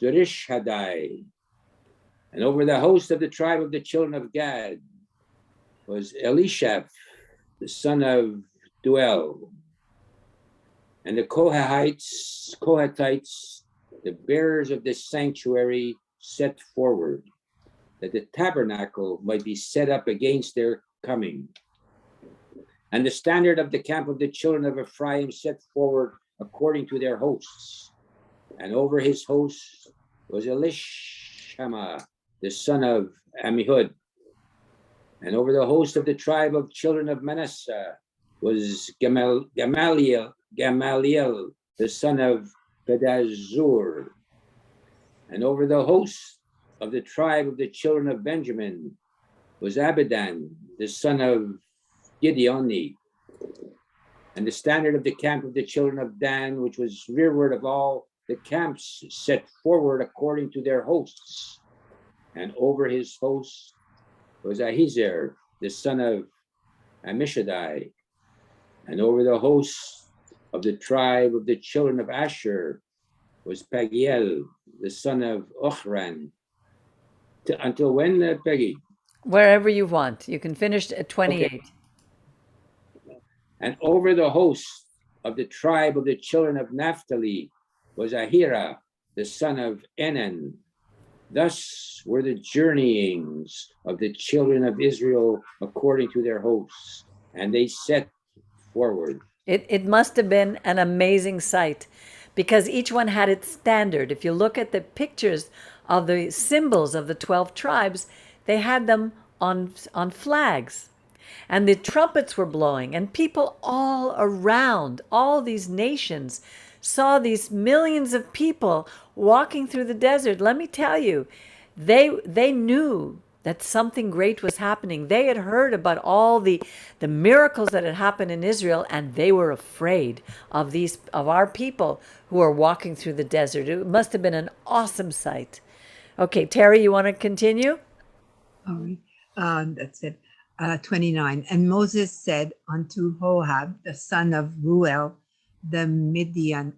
Zurishhaddai. And over the host of the tribe of the children of Gad was Elishaph, the son of Duel. And the Kohathites, the bearers of this sanctuary, set forward, that the tabernacle might be set up against their coming. And the standard of the camp of the children of Ephraim set forward according to their hosts. And over his hosts was Elishama, the son of Amihud. And over the host of the tribe of children of Manasseh was Gamaliel, the son of Pedazur. And over the host of the tribe of the children of Benjamin was Abidan, the son of Gideoni. And the standard of the camp of the children of Dan, which was rearward of all the camps, set forward according to their hosts. And over his host was Ahiezer, the son of Ammishaddai. And over the host of the tribe of the children of Asher was Pagiel, the son of Ochran. Until when, Peggy? Wherever you want. You can finish at 28. Okay. And over the host of the tribe of the children of Naphtali was Ahira, the son of Enan. Thus were the journeyings of the children of Israel according to their hosts, and they set forward. It must have been an amazing sight because each one had its standard. If you look at the pictures of the symbols of the 12 tribes, they had them on flags. And the trumpets were blowing, and people all around, all these nations, saw these millions of people walking through the desert. Let me tell you, they knew that something great was happening. They had heard about all the miracles that had happened in Israel, and they were afraid of our people who are walking through the desert. It must have been an awesome sight. Okay, Terry, you want to continue? All right. That's it. 29. And Moses said unto Hohab, the son of Ruel, the Midianite,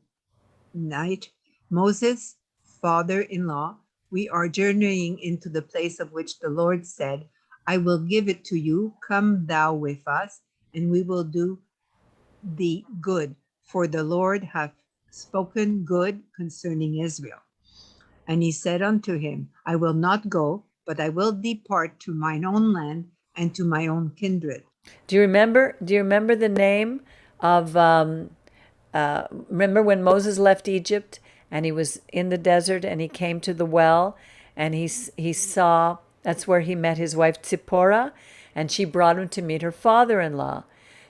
Moses' father-in-law, we are journeying into the place of which the Lord said, I will give it to you. Come thou with us, and we will do thee good. For the Lord hath spoken good concerning Israel. And he said unto him, I will not go, but I will depart to mine own land and to my own kindred. Do you remember the name of remember when Moses left Egypt and he was in the desert and he came to the well and he saw, that's where he met his wife Zipporah, and she brought him to meet her father-in-law.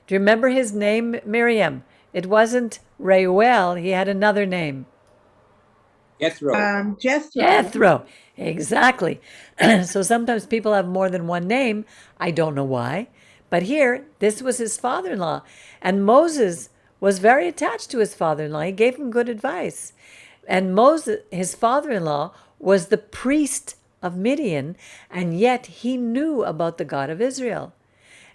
Do you remember his name, Miriam? It wasn't Reuel, he had another name. Jethro. Jethro. Exactly. So sometimes people have more than one name. I don't know why. But here, this was his father-in-law. And Moses was very attached to his father-in-law. He gave him good advice. And Moses, his father-in-law, was the priest of Midian, and yet he knew about the God of Israel.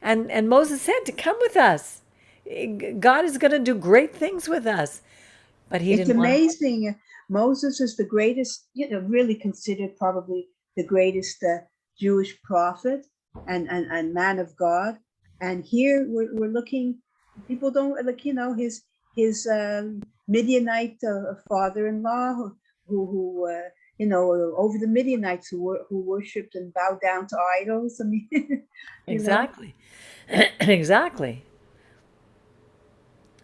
And Moses said to come with us. God is going to do great things with us. But he It's didn't want to. amazing. Moses is the greatest, really considered probably the greatest Jewish prophet and man of God. And here we're looking, people don't like, his Midianite father-in-law who over the Midianites who worshipped and bowed down to idols. I mean, Exactly. Exactly.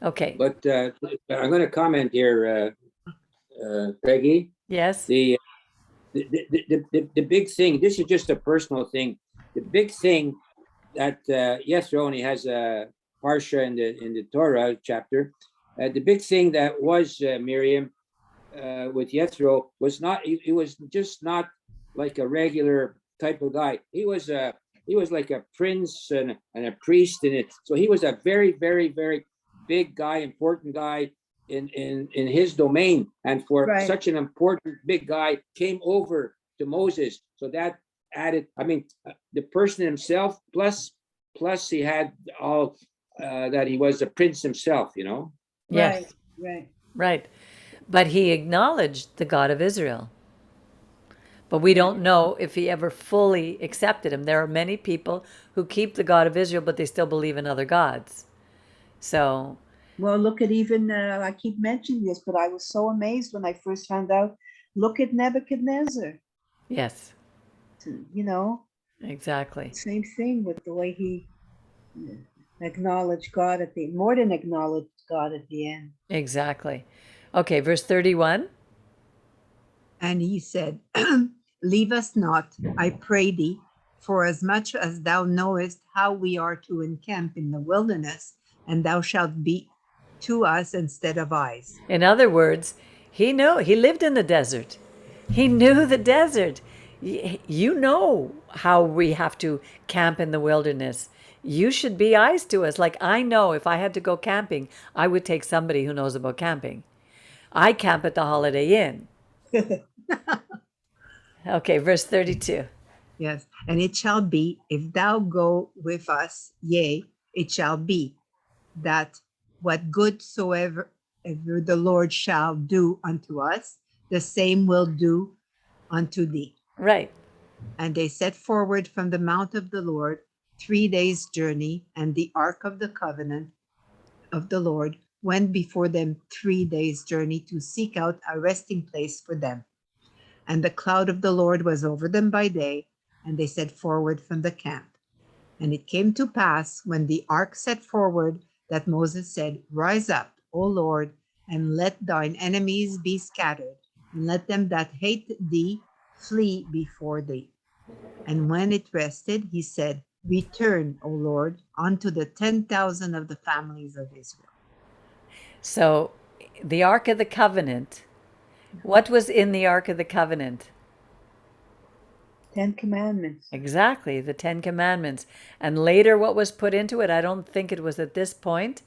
Okay. But I'm going to comment here, Peggy. Yes. The big thing, this is just a personal thing. The big thing that Yethro only has a parsha in the Torah chapter. The big thing that was Miriam with Yethro was not. He was just not like a regular type of guy. He was like a prince and a priest in it. So he was a very, very, very big guy, important guy in his domain. And for Right. such an important big guy came over to Moses. So that added, I mean, the person himself, plus he had all that he was a prince himself, Yes. Right. Right. But he acknowledged the God of Israel. But we don't know if he ever fully accepted him. There are many people who keep the God of Israel, but they still believe in other gods. So, Well, look at even, I keep mentioning this, but I was so amazed when I first found out. Look at Nebuchadnezzar, yes, exactly. same thing with the way he acknowledged God more than acknowledged God at the end. Exactly. Okay, verse 31. And he said, Leave us not, I pray thee, for as much as thou knowest how we are to encamp in the wilderness, and thou shalt be to us instead of eyes. In other words, he lived in the desert. He knew the desert. You know how we have to camp in the wilderness. You should be eyes to us. Like I know if I had to go camping, I would take somebody who knows about camping. I camp at the Holiday Inn. Okay, verse 32. Yes. And it shall be, if thou go with us, yea, it shall be that what good soever ever the Lord shall do unto us, the same will do unto thee. Right. And they set forward from the mount of the Lord 3 days' journey, and the ark of the covenant of the Lord went before them 3 days' journey to seek out a resting place for them. And the cloud of the Lord was over them by day, and they set forward from the camp. And it came to pass, when the ark set forward, that Moses said, Rise up, O Lord, and let thine enemies be scattered, and let them that hate thee flee before thee. And when it rested, he said, Return, O Lord, unto the 10,000 of the families of Israel. So, the Ark of the Covenant. What was in the Ark of the Covenant? 10 Commandments. Exactly, the Ten Commandments. And later, what was put into it? I don't think it was at this point.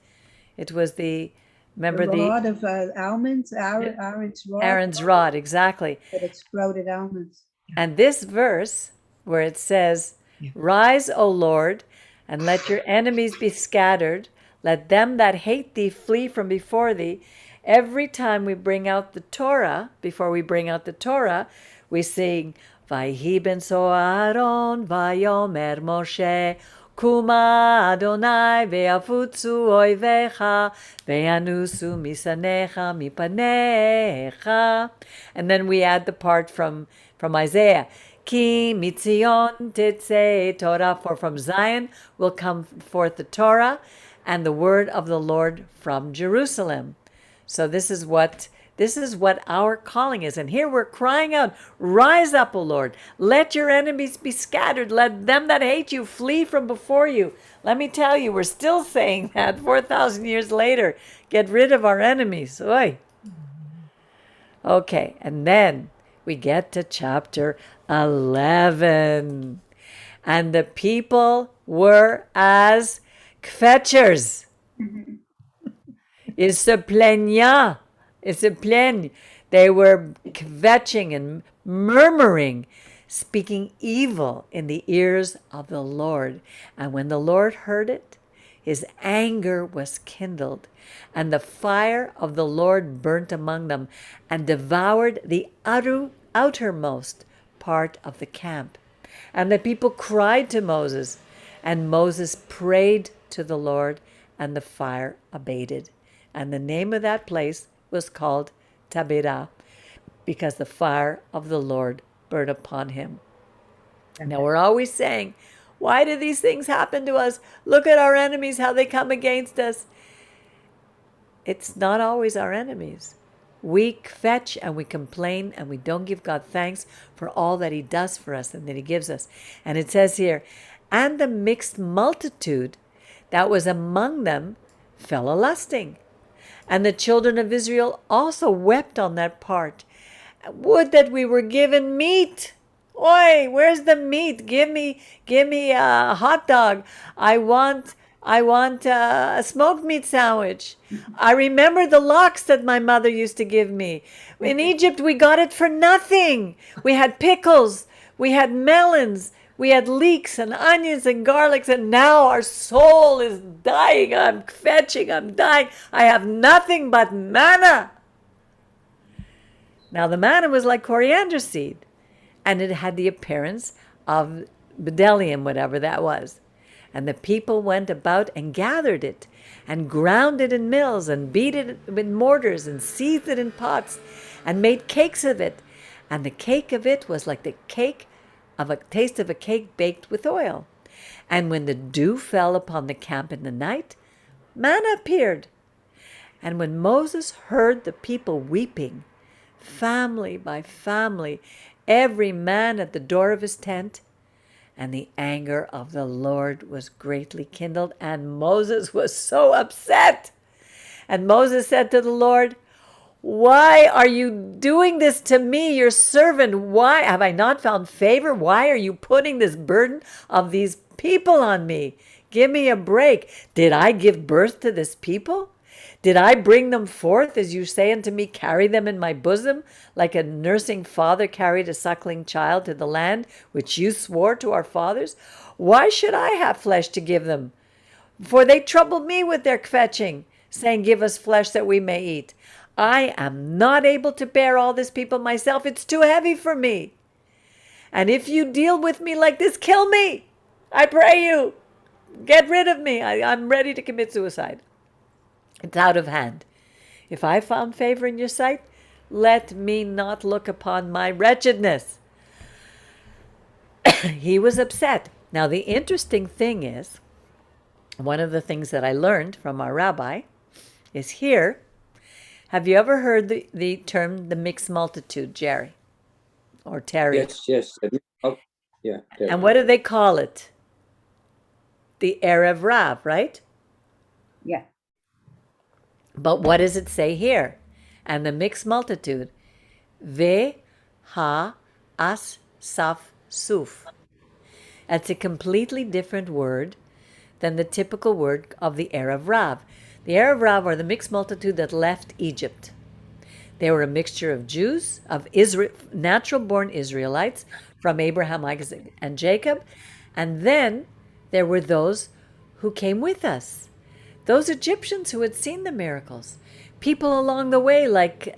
It was remember The rod of almonds, Aaron's rod. Aaron's rod, exactly. That it sprouted almonds. And this verse, where it says, Rise, O Lord, and let your enemies be scattered, let them that hate thee flee from before thee. Every time we bring out the Torah, before we bring out the Torah, we sing, Vayhi ben so Aaron, Vayomer Moshe, Kuma Adonai, Ve'afutzu oivecha, Ve'anusu misanecha, mipanecha. And then we add the part from Isaiah, Ki mitzion tetzei Torah, for from Zion will come forth the Torah and the word of the Lord from Jerusalem. So this is what our calling is. And here we're crying out, Rise up, O Lord. Let your enemies be scattered. Let them that hate you flee from before you. Let me tell you, we're still saying that 4,000 years later. Get rid of our enemies. Oy. Okay, and then we get to chapter 11. And the people were as kvetchers. Ils se plaignaient. Ils se plaignent. They were kvetching and murmuring, speaking evil in the ears of the Lord. And when the Lord heard it, his anger was kindled, and the fire of the Lord burnt among them, and devoured the outermost part of the camp. And the people cried to Moses, and Moses prayed to the Lord, and the fire abated. And the name of that place was called Taberah, because the fire of the Lord burned upon him. Now we're always saying, why do these things happen to us? Look at our enemies, how they come against us. It's not always our enemies. We kvetch and we complain and we don't give God thanks for all that he does for us and that he gives us. And it says here, and the mixed multitude that was among them fell a-lusting. And the children of Israel also wept on that part. Would that we were given meat. Oi, where's the meat? Give me a hot dog. I want a smoked meat sandwich. I remember the lox that my mother used to give me. In Egypt, we got it for nothing. We had pickles. We had melons. We had leeks and onions and garlics, and now our soul is dying. I'm kvetching. I'm dying. I have nothing but manna. Now, the manna was like coriander seed, and it had the appearance of bdellium, whatever that was. And the people went about and gathered it, and ground it in mills, and beat it with mortars, and seethed it in pots, and made cakes of it. And the cake of it was like the taste of a cake baked with oil. And when the dew fell upon the camp in the night, manna appeared. And when Moses heard the people weeping, family by family, every man at the door of his tent, and the anger of the Lord was greatly kindled, and Moses was so upset. And Moses said to the Lord, why are you doing this to me, your servant? Why have I not found favor? Why are you putting this burden of these people on me? Give me a break. Did I give birth to this people? Did I bring them forth, as you say unto me, carry them in my bosom, like a nursing father carried a suckling child to the land, which you swore to our fathers? Why should I have flesh to give them? For they troubled me with their kvetching, saying, give us flesh that we may eat. I am not able to bear all this people myself. It's too heavy for me. And if you deal with me like this, kill me. I pray you. Get rid of me. I'm ready to commit suicide. It's out of hand. If I found favor in your sight, Let me not look upon my wretchedness. He was upset. Now, the interesting thing is, one of the things that I learned from our rabbi is here. Have you ever heard the term the mixed multitude, Jerry? Or Terry? Yes, yes. Oh, yeah. And what do they call it? The Erev Rav, right? Yeah. But what does it say here? And the mixed multitude, Ve ha as saf suf. That's a completely different word than the typical word of the Erev Rav. The Erev Rav are the mixed multitude that left Egypt. They were a mixture of Jews, of Israel, natural-born Israelites from Abraham, Isaac, and Jacob. And then there were those who came with us, those Egyptians who had seen the miracles. People along the way, like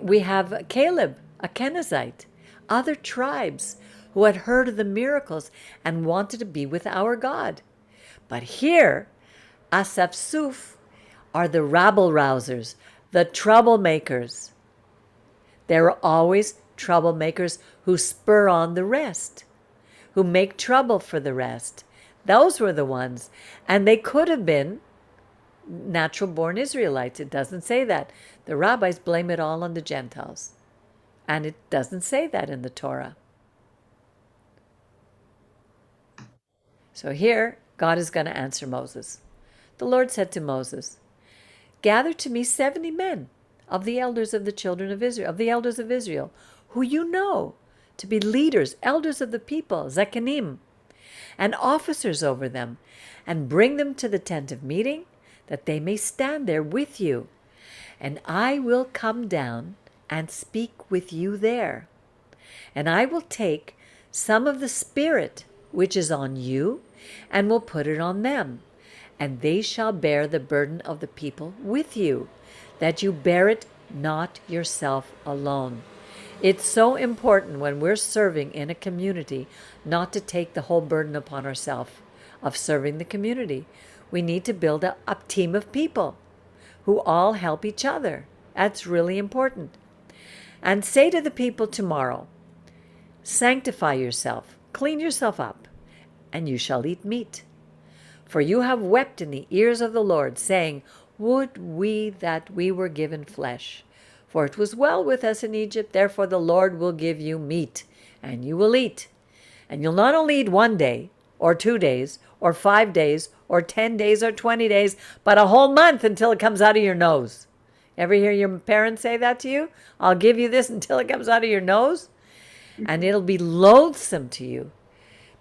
we have Caleb, a Kenizzite, other tribes who had heard of the miracles and wanted to be with our God. But here, Asaf Suf are the rabble-rousers, the troublemakers. There are always troublemakers who spur on the rest, who make trouble for the rest. Those were the ones. And they could have been natural-born Israelites. It doesn't say that. The rabbis blame it all on the Gentiles. And it doesn't say that in the Torah. So here, God is going to answer Moses. The Lord said to Moses, gather to me 70 men of the elders of the children of Israel, of the elders of Israel, who you know to be leaders, elders of the people, Zekanim, and officers over them, and bring them to the tent of meeting, that they may stand there with you. And I will come down and speak with you there. And I will take some of the Spirit which is on you, and will put it on them. And they shall bear the burden of the people with you, that you bear it not yourself alone. It's so important when we're serving in a community not to take the whole burden upon ourselves of serving the community. We need to build a team of people who all help each other. That's really important. And say to the people tomorrow, sanctify yourself, clean yourself up, and you shall eat meat. For you have wept in the ears of the Lord, saying, would we that we were given flesh. For it was well with us in Egypt, therefore the Lord will give you meat, and you will eat. And you'll not only eat 1 day, or 2 days, or 5 days, or 10 days, or 20 days, but a whole month until it comes out of your nose. Ever hear your parents say that to you? I'll give you this until it comes out of your nose? And it'll be loathsome to you,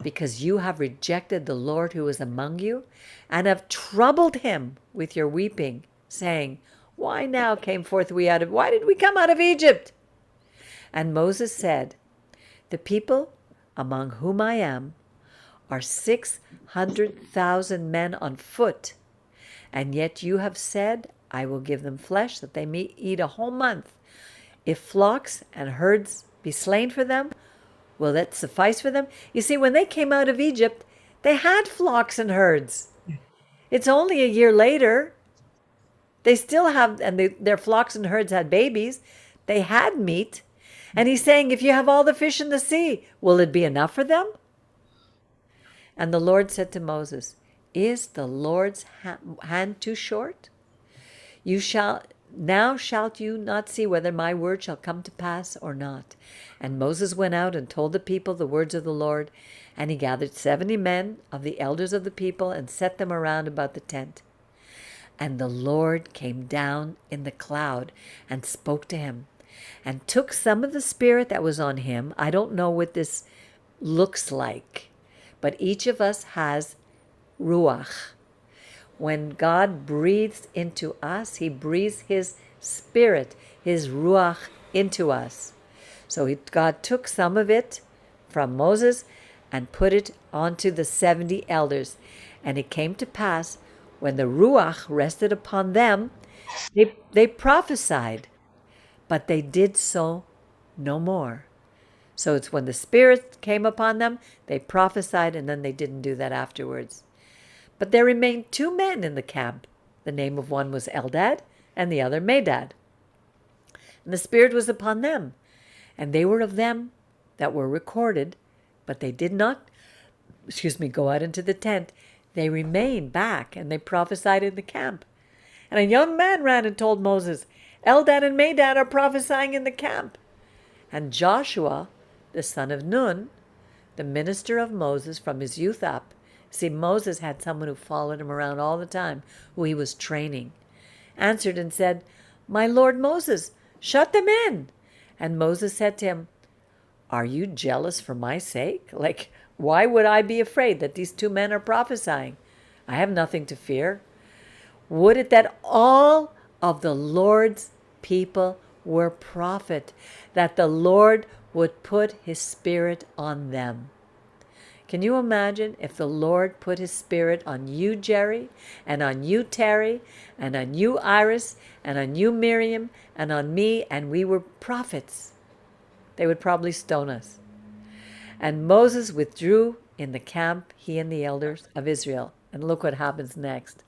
because you have rejected the Lord who is among you, and have troubled him with your weeping, saying, why now came forth we out of, why did we come out of Egypt? And Moses said, the people among whom I am are 600,000 men on foot, and yet you have said, I will give them flesh that they may eat a whole month. If flocks and herds be slain for them, will that suffice for them? You see, when they came out of Egypt, they had flocks and herds. It's only a year later. They still have, and their flocks and herds had babies. They had meat. And he's saying, if you have all the fish in the sea, will it be enough for them? And the Lord said to Moses, is the Lord's hand too short? Now shalt you not see whether my word shall come to pass or not. And Moses went out and told the people the words of the Lord, and he gathered 70 men of the elders of the people and set them around about the tent. And the Lord came down in the cloud and spoke to him, and took some of the Spirit that was on him. I don't know what this looks like, but each of us has Ruach. When God breathes into us, he breathes his Spirit, his Ruach, into us. So God took some of it from Moses and put it onto the 70 elders. And it came to pass, when the Ruach rested upon them, they prophesied, but they did so no more. So it's when the Spirit came upon them, they prophesied, and then they didn't do that afterwards. But there remained 2 men in the camp. The name of one was Eldad, and the other Medad. And the Spirit was upon them, and they were of them that were recorded, but they did not, go out into the tent. They remained back, and they prophesied in the camp. And a young man ran and told Moses, Eldad and Medad are prophesying in the camp. And Joshua, the son of Nun, the minister of Moses from his youth up, see, Moses had someone who followed him around all the time, who he was training, answered and said, My lord Moses, shut them in. And Moses said to him, Are you jealous for my sake? Like, why would I be afraid that these two men are prophesying? I have nothing to fear. Would it that all of the Lord's people were prophet, that the Lord would put his Spirit on them. Can you imagine if the Lord put his Spirit on you, Jerry, and on you, Terry, and on you, Iris, and on you, Miriam, and on me, and we were prophets? They would probably stone us. And Moses withdrew in the camp, he and the elders of Israel. And look what happens next.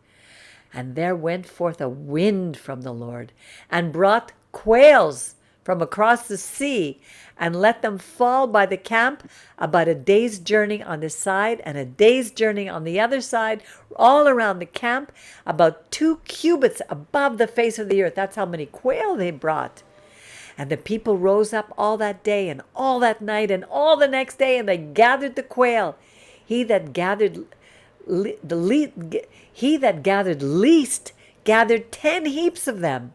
And there went forth a wind from the Lord, and brought quails from across the sea, and let them fall by the camp about a day's journey on this side and a day's journey on the other side, all around the camp, about 2 cubits above the face of the earth. That's how many quail they brought. And the people rose up all that day and all that night and all the next day, and they gathered the quail. He that gathered least gathered 10 heaps of them,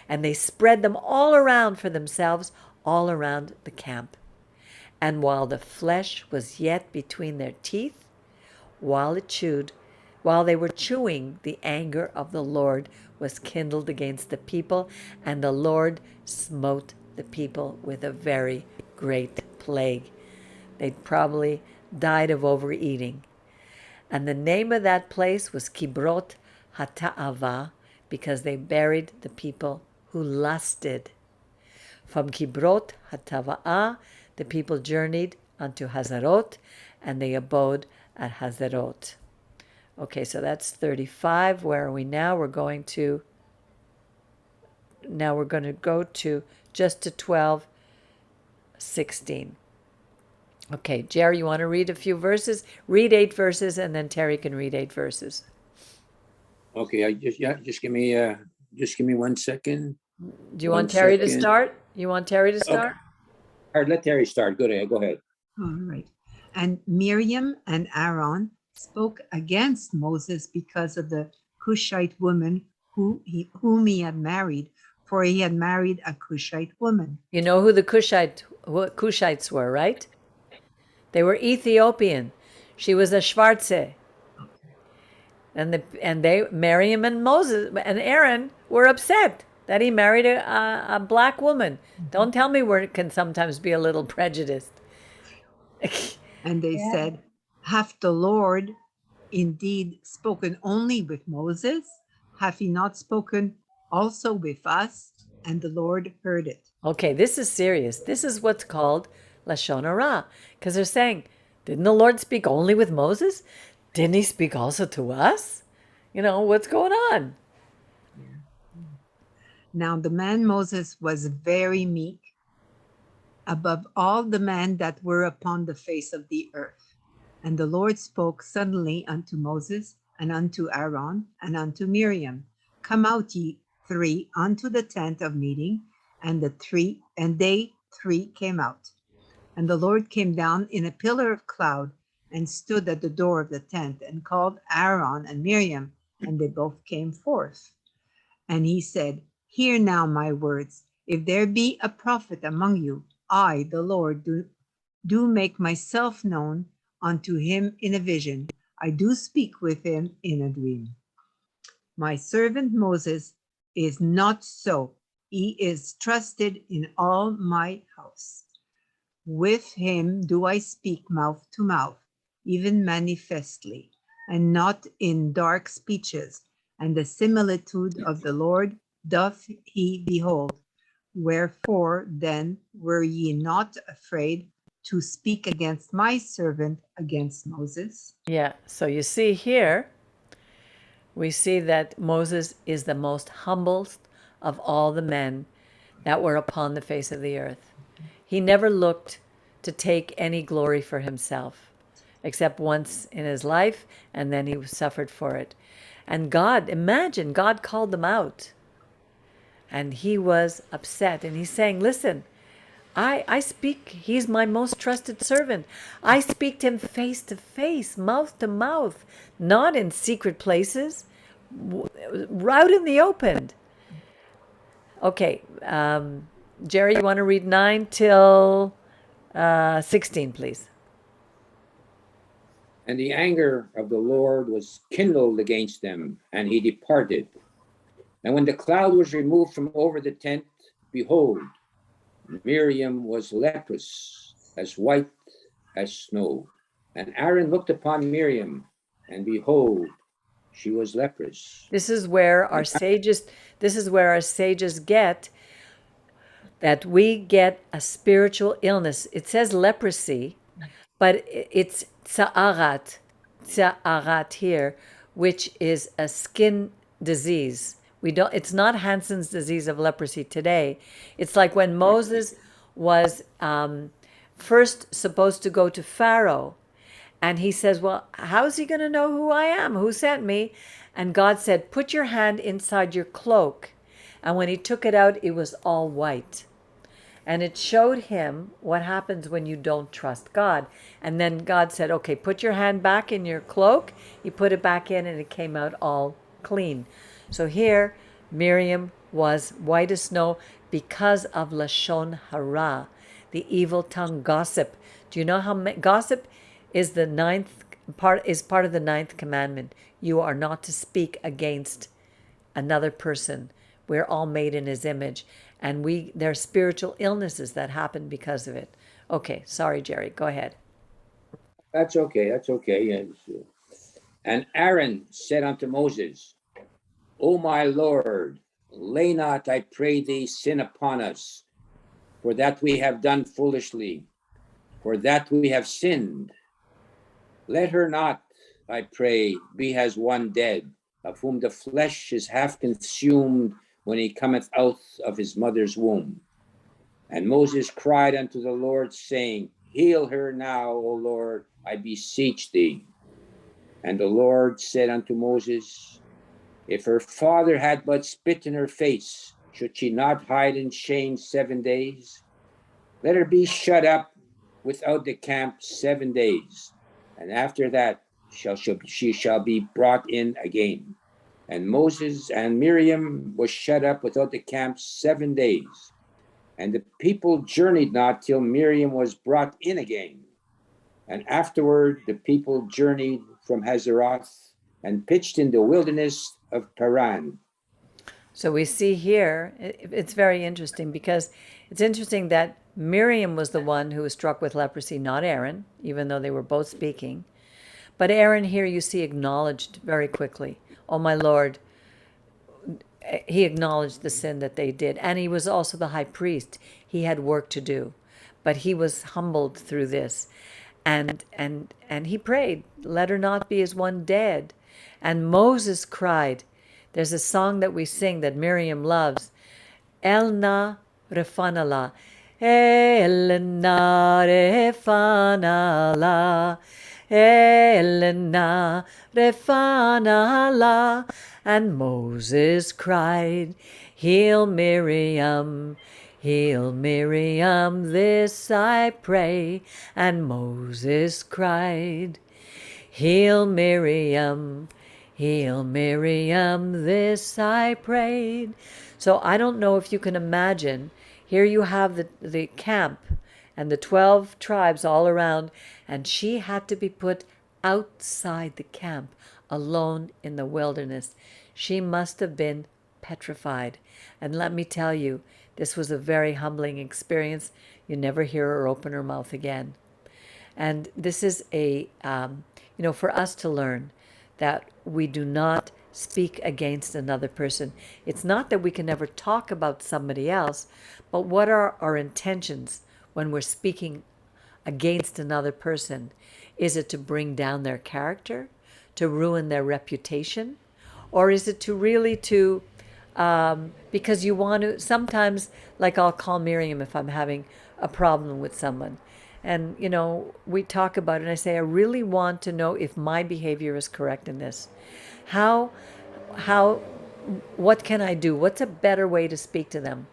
and they spread them all around for themselves, all around the camp. And while the flesh was yet between their teeth, while they were chewing, the anger of the Lord was kindled against the people, and the Lord smote the people with a very great plague. They probably died of overeating. And the name of that place was Kibrot Hata'ava, because they buried the people who lusted. From Kibrot Hatava'ah, the people journeyed unto Hazarot, and they abode at Hazarot. Okay, so that's 35. Where are we now? We're going to go to just to 12:16. Okay, Jerry, you want to read a few verses? Read 8 verses, and then Terry can read 8 verses. Okay, just give me 1 second. Do you want Terry to start? You want Terry to start? Okay. All right, let Terry start. Go ahead. All right. And Miriam and Aaron spoke against Moses because of the Cushite woman whom he had married, for he had married a Cushite woman. You know who the Cushites were, right? They were Ethiopian. She was a Schwarze. And Miriam and Moses and Aaron were upset that he married a black woman. Don't tell me we can sometimes be a little prejudiced. And they said, Hath the Lord indeed spoken only with Moses? Hath he not spoken also with us? And the Lord heard it. Okay, this is serious. This is what's called Lashon Hara, because they're saying, didn't the Lord speak only with Moses? Didn't he speak also to us? You know, what's going on? Now the man Moses was very meek, above all the men that were upon the face of the earth. And the Lord spoke suddenly unto Moses, and unto Aaron, and unto Miriam, Come out, ye three, unto the tent of meeting. And they three came out. And the Lord came down in a pillar of cloud, and stood at the door of the tent, and called Aaron and Miriam, and they both came forth. And he said, Hear now my words. If there be a prophet among you, I, the Lord, do make myself known unto him in a vision. I do speak with him in a dream. My servant Moses is not so. He is trusted in all my house. With him do I speak mouth to mouth, even manifestly, and not in dark speeches. And the similitude of the Lord doth he behold. Wherefore then were ye not afraid to speak against my servant, against Moses? Yeah, so you see here, we see that Moses is the most humbled of all the men that were upon the face of the earth. He never looked to take any glory for himself, except once in his life, and then he suffered for it. And God, imagine, God called them out. And he was upset. And he's saying, listen, I speak, he's my most trusted servant. I speak to him face to face, mouth to mouth, not in secret places, out in the open. Okay, Jerry, you want to read 9 till 16, please? And the anger of the Lord was kindled against them, and he departed. And when the cloud was removed from over the tent, behold, Miriam was leprous, as white as snow. And Aaron looked upon Miriam, and behold, she was leprous. This is where our sages get that we get a spiritual illness. It says leprosy, but it's tsa'arat here, which is a skin disease. It's not Hansen's disease of leprosy today. It's like when Moses was first supposed to go to Pharaoh, and he says, well, how's he going to know who I am? Who sent me? And God said, put your hand inside your cloak. And when he took it out, it was all white. And it showed him what happens when you don't trust God. And then God said, okay, put your hand back in your cloak. He put it back in and it came out all clean. So here, Miriam was white as snow because of Lashon Hara, the evil tongue gossip. Do you know how gossip is part of the ninth commandment? You are not to speak against another person. We're all made in his image, and there are spiritual illnesses that happen because of it. Okay, sorry, Jerry, go ahead. That's okay. And Aaron said unto Moses, O my Lord, lay not, I pray thee, sin upon us, for that we have done foolishly, for that we have sinned. Let her not, I pray, be as one dead, of whom the flesh is half consumed when he cometh out of his mother's womb. And Moses cried unto the Lord, saying, Heal her now, O Lord, I beseech thee. And the Lord said unto Moses, If her father had but spit in her face, should she not hide in shame 7 days? Let her be shut up without the camp 7 days, and after that she shall be brought in again. And Moses and Miriam was shut up without the camp 7 days. And the people journeyed not till Miriam was brought in again. And afterward the people journeyed from Hazeroth and pitched in the wilderness of Paran. So we see here, it's very interesting because it's interesting that Miriam was the one who was struck with leprosy, not Aaron, even though they were both speaking. But Aaron here you see acknowledged very quickly, oh my Lord, he acknowledged the sin that they did. And he was also the high priest. He had work to do, but he was humbled through this. And he prayed, let her not be as one dead. And Moses cried. There's a song that we sing that Miriam loves. Elna refanala. Elna refanala. Elena refanala. And Moses cried, Heal Miriam, this I pray. And Moses cried, Heal Miriam, this I prayed. So I don't know if you can imagine, here you have the camp and the 12 tribes all around, and she had to be put outside the camp, alone in the wilderness. She must have been petrified. And let me tell you, this was a very humbling experience. You never hear her open her mouth again. And this is for us to learn that we do not speak against another person. It's not that we can never talk about somebody else, but what are our intentions when we're speaking against another person? Is it to bring down their character, to ruin their reputation, or is it to really to because you want to, sometimes, like I'll call Miriam if I'm having a problem with someone. And, we talk about it and I say, I really want to know if my behavior is correct in this. How, how, what can I do? What's a better way to speak to them?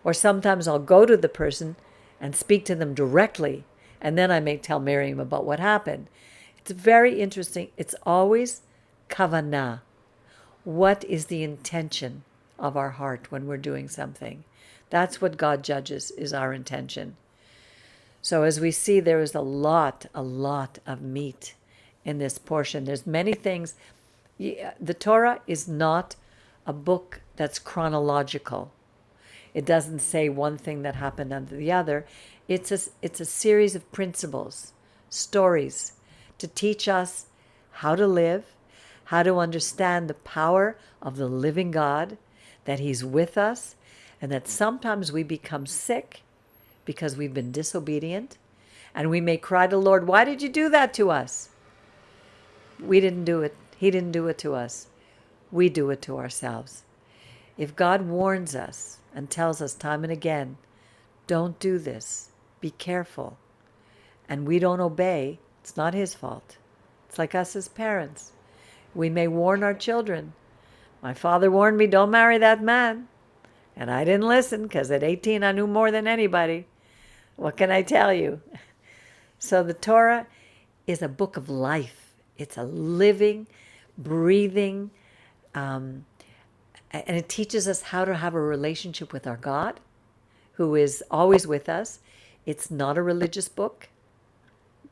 Or sometimes I'll go to the person and speak to them directly. And then I may tell Miriam about what happened. It's very interesting. It's always kavanah. What is the intention of our heart when we're doing something? That's what God judges, is our intention. So as we see, there is a lot of meat in this portion. There's many things. The Torah is not a book that's chronological. It doesn't say one thing that happened under the other. It's a series of principles, stories, to teach us how to live, how to understand the power of the living God, that He's with us, and that sometimes we become sick because we've been disobedient, and we may cry to the Lord, why did you do that to us? We didn't do it. He didn't do it to us. We do it to ourselves. If God warns us and tells us time and again, don't do this, be careful, and we don't obey, it's not His fault. It's like us as parents. We may warn our children. My father warned me, don't marry that man. And I didn't listen because at 18 I knew more than anybody. What can I tell you? So the Torah is a book of life. It's a living, breathing, and it teaches us how to have a relationship with our God, who is always with us. It's not a religious book.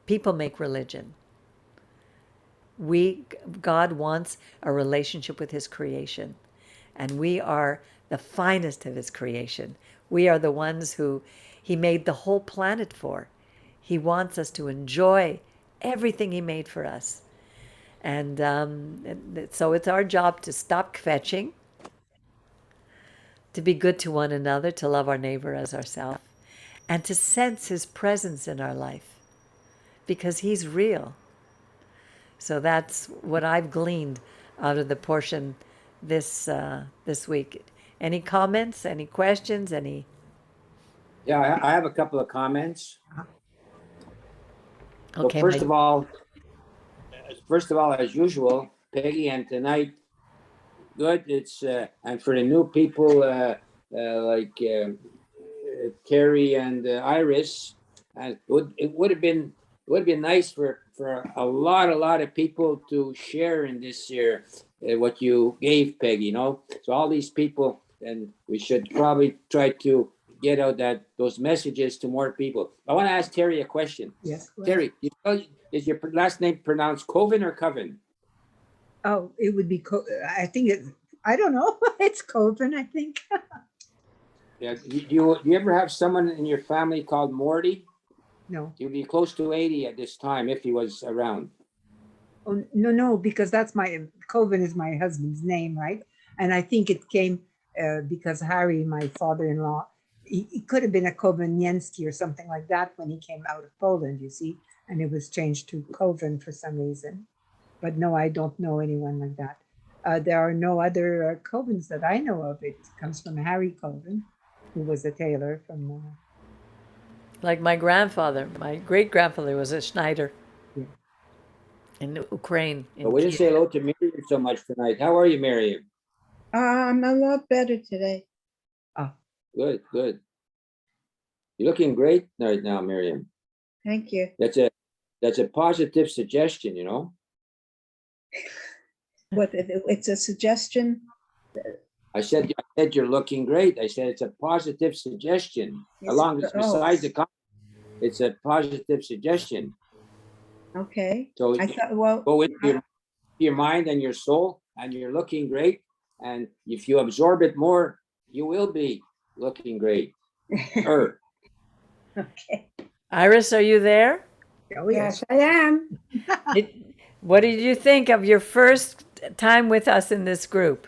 People make religion. God wants a relationship with His creation, and we are the finest of His creation. We are the ones who He made the whole planet for. He wants us to enjoy everything He made for us. And so it's our job to stop kvetching, to be good to one another, to love our neighbor as ourselves, and to sense His presence in our life, because He's real. So that's what I've gleaned out of the portion this week. Any comments? Any questions? Any? Yeah, I have a couple of comments. Okay. So first of all, as usual, Peggy, and tonight, good. It's and for the new people like Carrie and Iris, and it would have been nice for a lot of people to share in this year what you gave, Peggy. So all these people, and we should probably try to get out those messages to more people. I want to ask Terry a question. Yes. go Terry, ahead. is your last name pronounced Coven or Coven? Oh, it would be, I think I don't know. It's Coven, I think. Yeah. Do you ever have someone in your family called Morty? No. He'd be close to 80 at this time if he was around. Oh, no, because Coven is my husband's name, right? And I think it came because Harry, my father-in-law, he could have been a Kowenienski or something like that when he came out of Poland, you see, and it was changed to Coven for some reason. But no, I don't know anyone like that. There are no other Covens that I know of. It comes from Harry Coven, who was a tailor from. Like my great-grandfather was a Schneider Yeah. in Ukraine. But we didn't say hello to Miriam so much tonight. How are you, Miriam? I'm a lot better today. Good. You're looking great right now, Miriam. Thank you. That's a positive suggestion, What, it's a suggestion? I said you're looking great. I said it's a positive suggestion. Besides the comment, it's a positive suggestion. Okay. So I thought, well, go into your mind and your soul, and you're looking great. And if you absorb it more, you will be looking great. okay. Iris, are you there? Oh, yes. Yes, I am. What did you think of your first time with us in this group?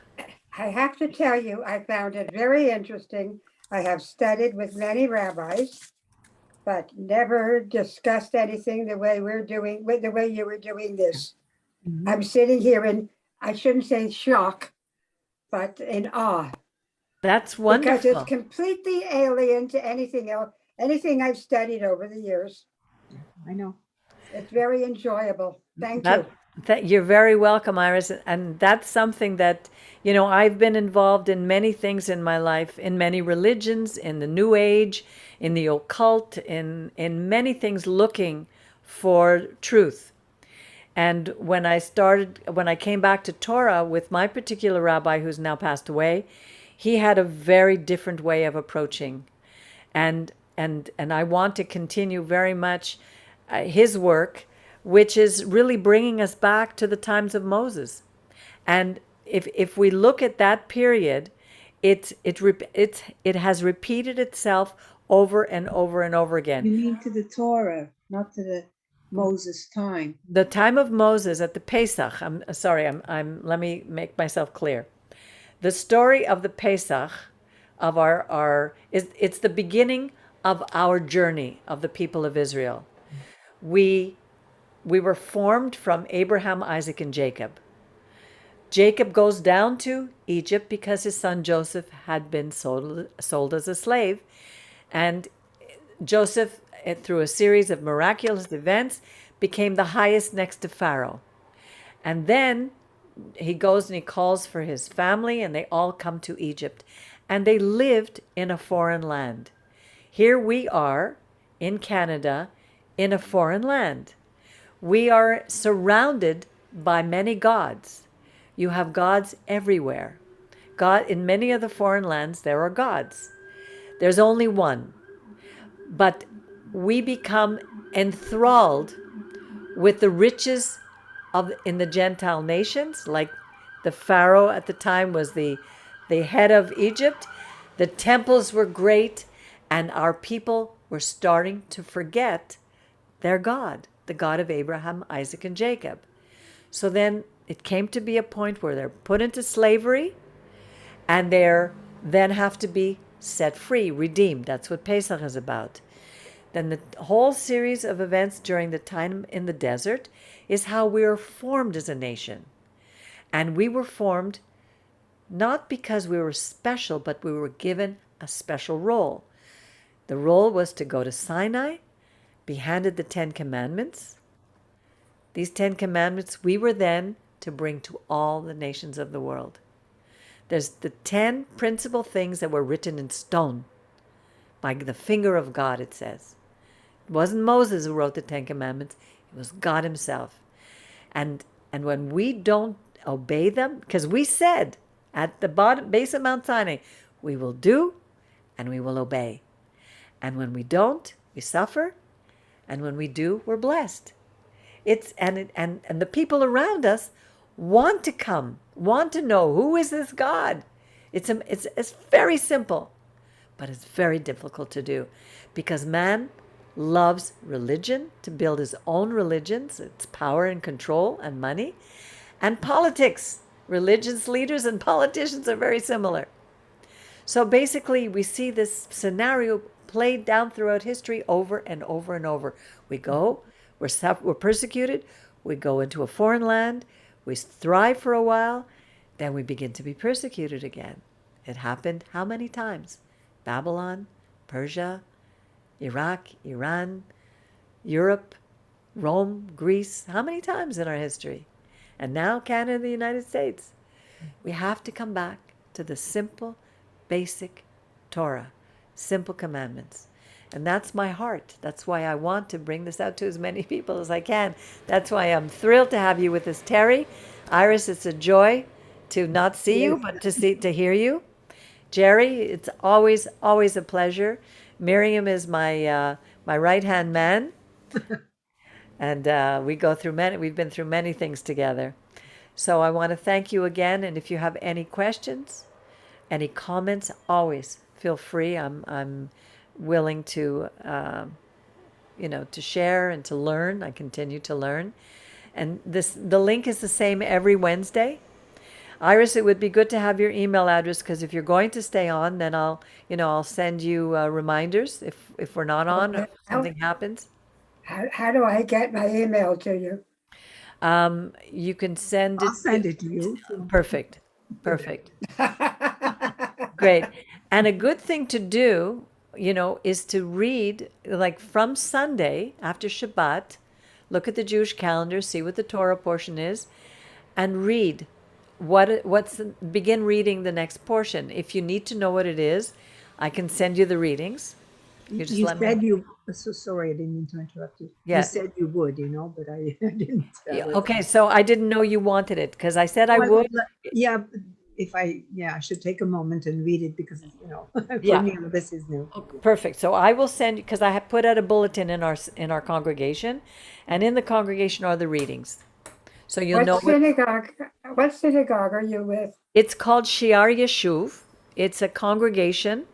I have to tell you, I found it very interesting. I have studied with many rabbis, but never discussed anything the way the way you were doing this. Mhm. I'm sitting here in, I shouldn't say shock, but in awe That's because it's wonderful. completely alien to anything else, anything I've studied over the years. I know. It's very enjoyable. Thank That, you. that you're very welcome, Iris. And that's something that, I've been involved in many things in my life, in many religions, in the New Age, in the occult, in many things looking for truth. And when I came back to Torah with my particular rabbi who's now passed away, he had a very different way of approaching. And I want to continue very much his work, which is really bringing us back to the times of Moses. And if we look at that period, it has repeated itself over and over and over again. You mean to the Torah, not to the Moses time. The time of Moses at the Pesach. I'm sorry. Let me make myself clear. The story of the Pesach of it's the beginning of our journey of the people of Israel. We were formed from Abraham, Isaac, and Jacob. Jacob goes down to Egypt because his son Joseph had been sold as a slave. And Joseph, through a series of miraculous events, became the highest next to Pharaoh. And then he goes and he calls for his family, and they all come to Egypt. And they lived in a foreign land. Here we are in Canada in a foreign land. We are surrounded by many gods. You have gods everywhere. God, in many of the foreign lands, there are gods. There's only one. But we become enthralled with the riches in the Gentile nations, like the Pharaoh at the time was the head of Egypt. The temples were great, and our people were starting to forget their God, the God of Abraham, Isaac, and Jacob. So then it came to be a point where they're put into slavery, and they're then have to be set free, redeemed. That's what Pesach is about. Then the whole series of events during the time in the desert is how we are formed as a nation. And we were formed not because we were special, but we were given a special role. The role was to go to Sinai, be handed the 10 Commandments. These 10 Commandments we were then to bring to all the nations of the world. There's the 10 principal things that were written in stone by the finger of God, it says. It wasn't Moses who wrote the 10 Commandments. It was God himself. And when we don't obey them, because we said at the base of Mount Sinai, we will do and we will obey. And when we don't, we suffer. And when we do, we're blessed. And the people around us want to come, want to know, who is this God? It's very simple, but it's very difficult to do, because man loves religion, to build his own religions. It's power and control and money. And politics. Religious leaders and politicians are very similar. So basically, we see this scenario played down throughout history over and over and over. We go, we're persecuted, we go into a foreign land, we thrive for a while, then we begin to be persecuted again. It happened how many times? Babylon, Persia, Iraq, Iran, Europe, Rome, Greece. How many times in our history? And now Canada and the United States. We have to come back to the simple, basic Torah, simple commandments. And that's my heart. That's why I want to bring this out to as many people as I can. That's why I'm thrilled to have you with us, Terry. Iris, it's a joy to not see you, but to hear you. Jerry, it's always a pleasure. Miriam is my right-hand man. And we've been through many things together. So I want to thank you again. And if you have any questions, any comments, always feel free. I'm willing to, to share and to learn. I continue to learn. And the link is the same every Wednesday. Iris, it would be good to have your email address, because if you're going to stay on, then I'll send you reminders if we're not on or if something happens. How do I get my email to you? You can send it. I'll send it to you. Perfect. Great. And a good thing to do, is to read, like from Sunday after Shabbat, look at the Jewish calendar, see what the Torah portion is, and read begin reading the next portion. If you need to know what it is, I can send you the readings. You just You let me know. said you, so sorry, I didn't mean to interrupt you. Yeah. You said you would, but I didn't. Yeah, okay, so I didn't know you wanted it because I said I Well, would. Yeah, if I should take a moment and read it because, for Yeah. me, this is new. Perfect. So I will send you because I have put out a bulletin in our congregation, and in the congregation are the readings. So you'll know What synagogue are you with? it's called Shear Yashuv. It's a congregation.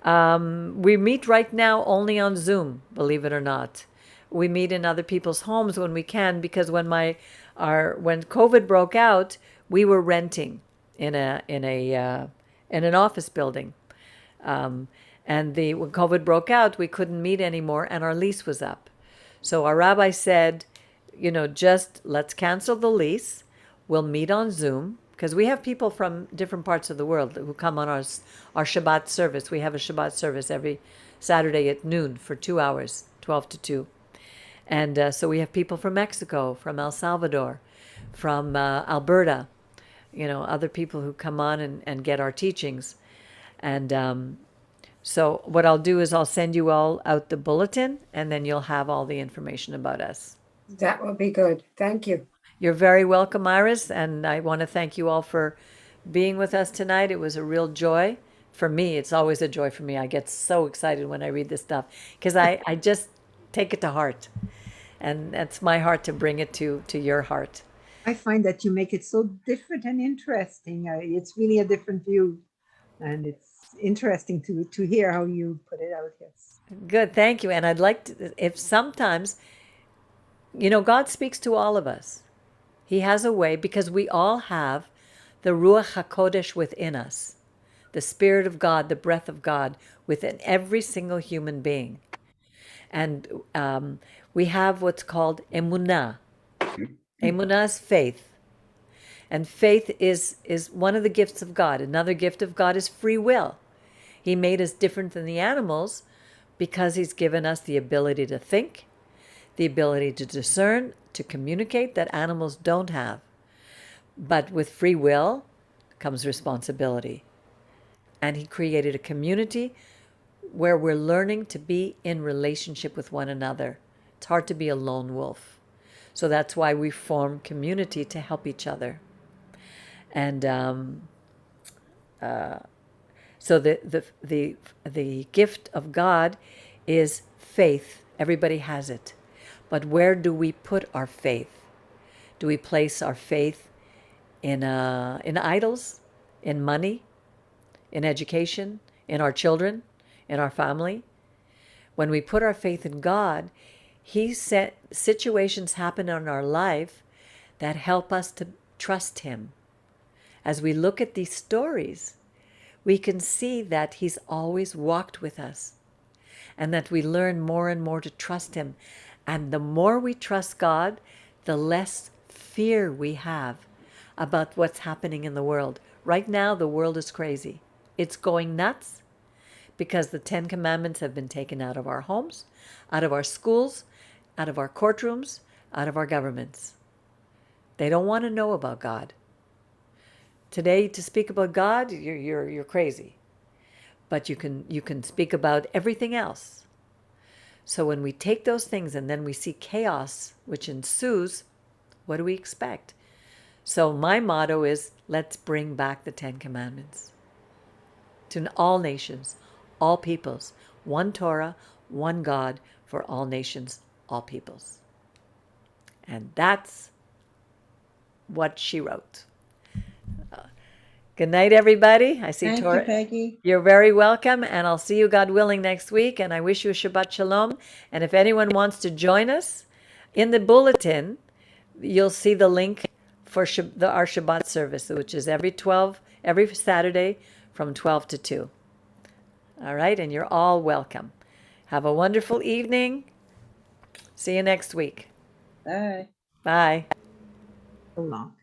We meet right now only on Zoom, believe it or not. We meet in other people's homes when we can because when COVID broke out, we were renting in an office building. And when COVID broke out, we couldn't meet anymore, and our lease was up. So our rabbi said, just let's cancel the lease. We'll meet on Zoom because we have people from different parts of the world who come on our Shabbat service. We have a Shabbat service every Saturday at noon for 2 hours, 12 to 2. And so we have people from Mexico, from El Salvador, from Alberta, other people who come on and get our teachings. And so what I'll do is I'll send you all out the bulletin, and then you'll have all the information about us. That will be good. Thank you. You're very welcome, Iris, and I want to thank you all for being with us tonight. It was a real joy. For me, it's always a joy for me. I get so excited when I read this stuff because I just take it to heart. And that's my heart to bring it to your heart. I find that you make it so different and interesting. It's really a different view, and it's interesting to hear how you put it out. Yes. Good, thank you. And I'd like to, if sometimes, God speaks to all of us. He has a way because we all have the Ruach HaKodesh within us, the Spirit of God, the breath of God within every single human being. And we have what's called Emunah. Emunah is faith. And faith is one of the gifts of God. Another gift of God is free will. He made us different than the animals because he's given us the ability to think, the ability to discern, to communicate that animals don't have. But with free will comes responsibility. And he created a community where we're learning to be in relationship with one another. It's hard to be a lone wolf. So that's why we form community to help each other. And so the gift of God is faith. Everybody has it. But where do we put our faith? Do we place our faith in idols, in money, in education, in our children, in our family? When we put our faith in God, he set situations happen in our life that help us to trust him. As we look at these stories, we can see that he's always walked with us and that we learn more and more to trust him. And the more we trust God, the less fear we have about what's happening in the world. Right now, the world is crazy. It's going nuts because the 10 Commandments have been taken out of our homes, out of our schools, out of our courtrooms, out of our governments. They don't want to know about God. Today, to speak about God, you're crazy. But you can speak about everything else. So when we take those things and then we see chaos, which ensues, what do we expect? So my motto is, let's bring back the 10 Commandments to all nations, all peoples, one Torah, one God for all nations, all peoples. And that's what she wrote. Good night, everybody. I see Thank Torah. you, Peggy. You're very welcome, and I'll see you, God willing, next week. And I wish you a Shabbat Shalom. And if anyone wants to join us, in the bulletin, you'll see the link for our Shabbat service, which is every Saturday from 12 to 2. All right, and you're all welcome. Have a wonderful evening. See you next week. Bye. Bye. So long.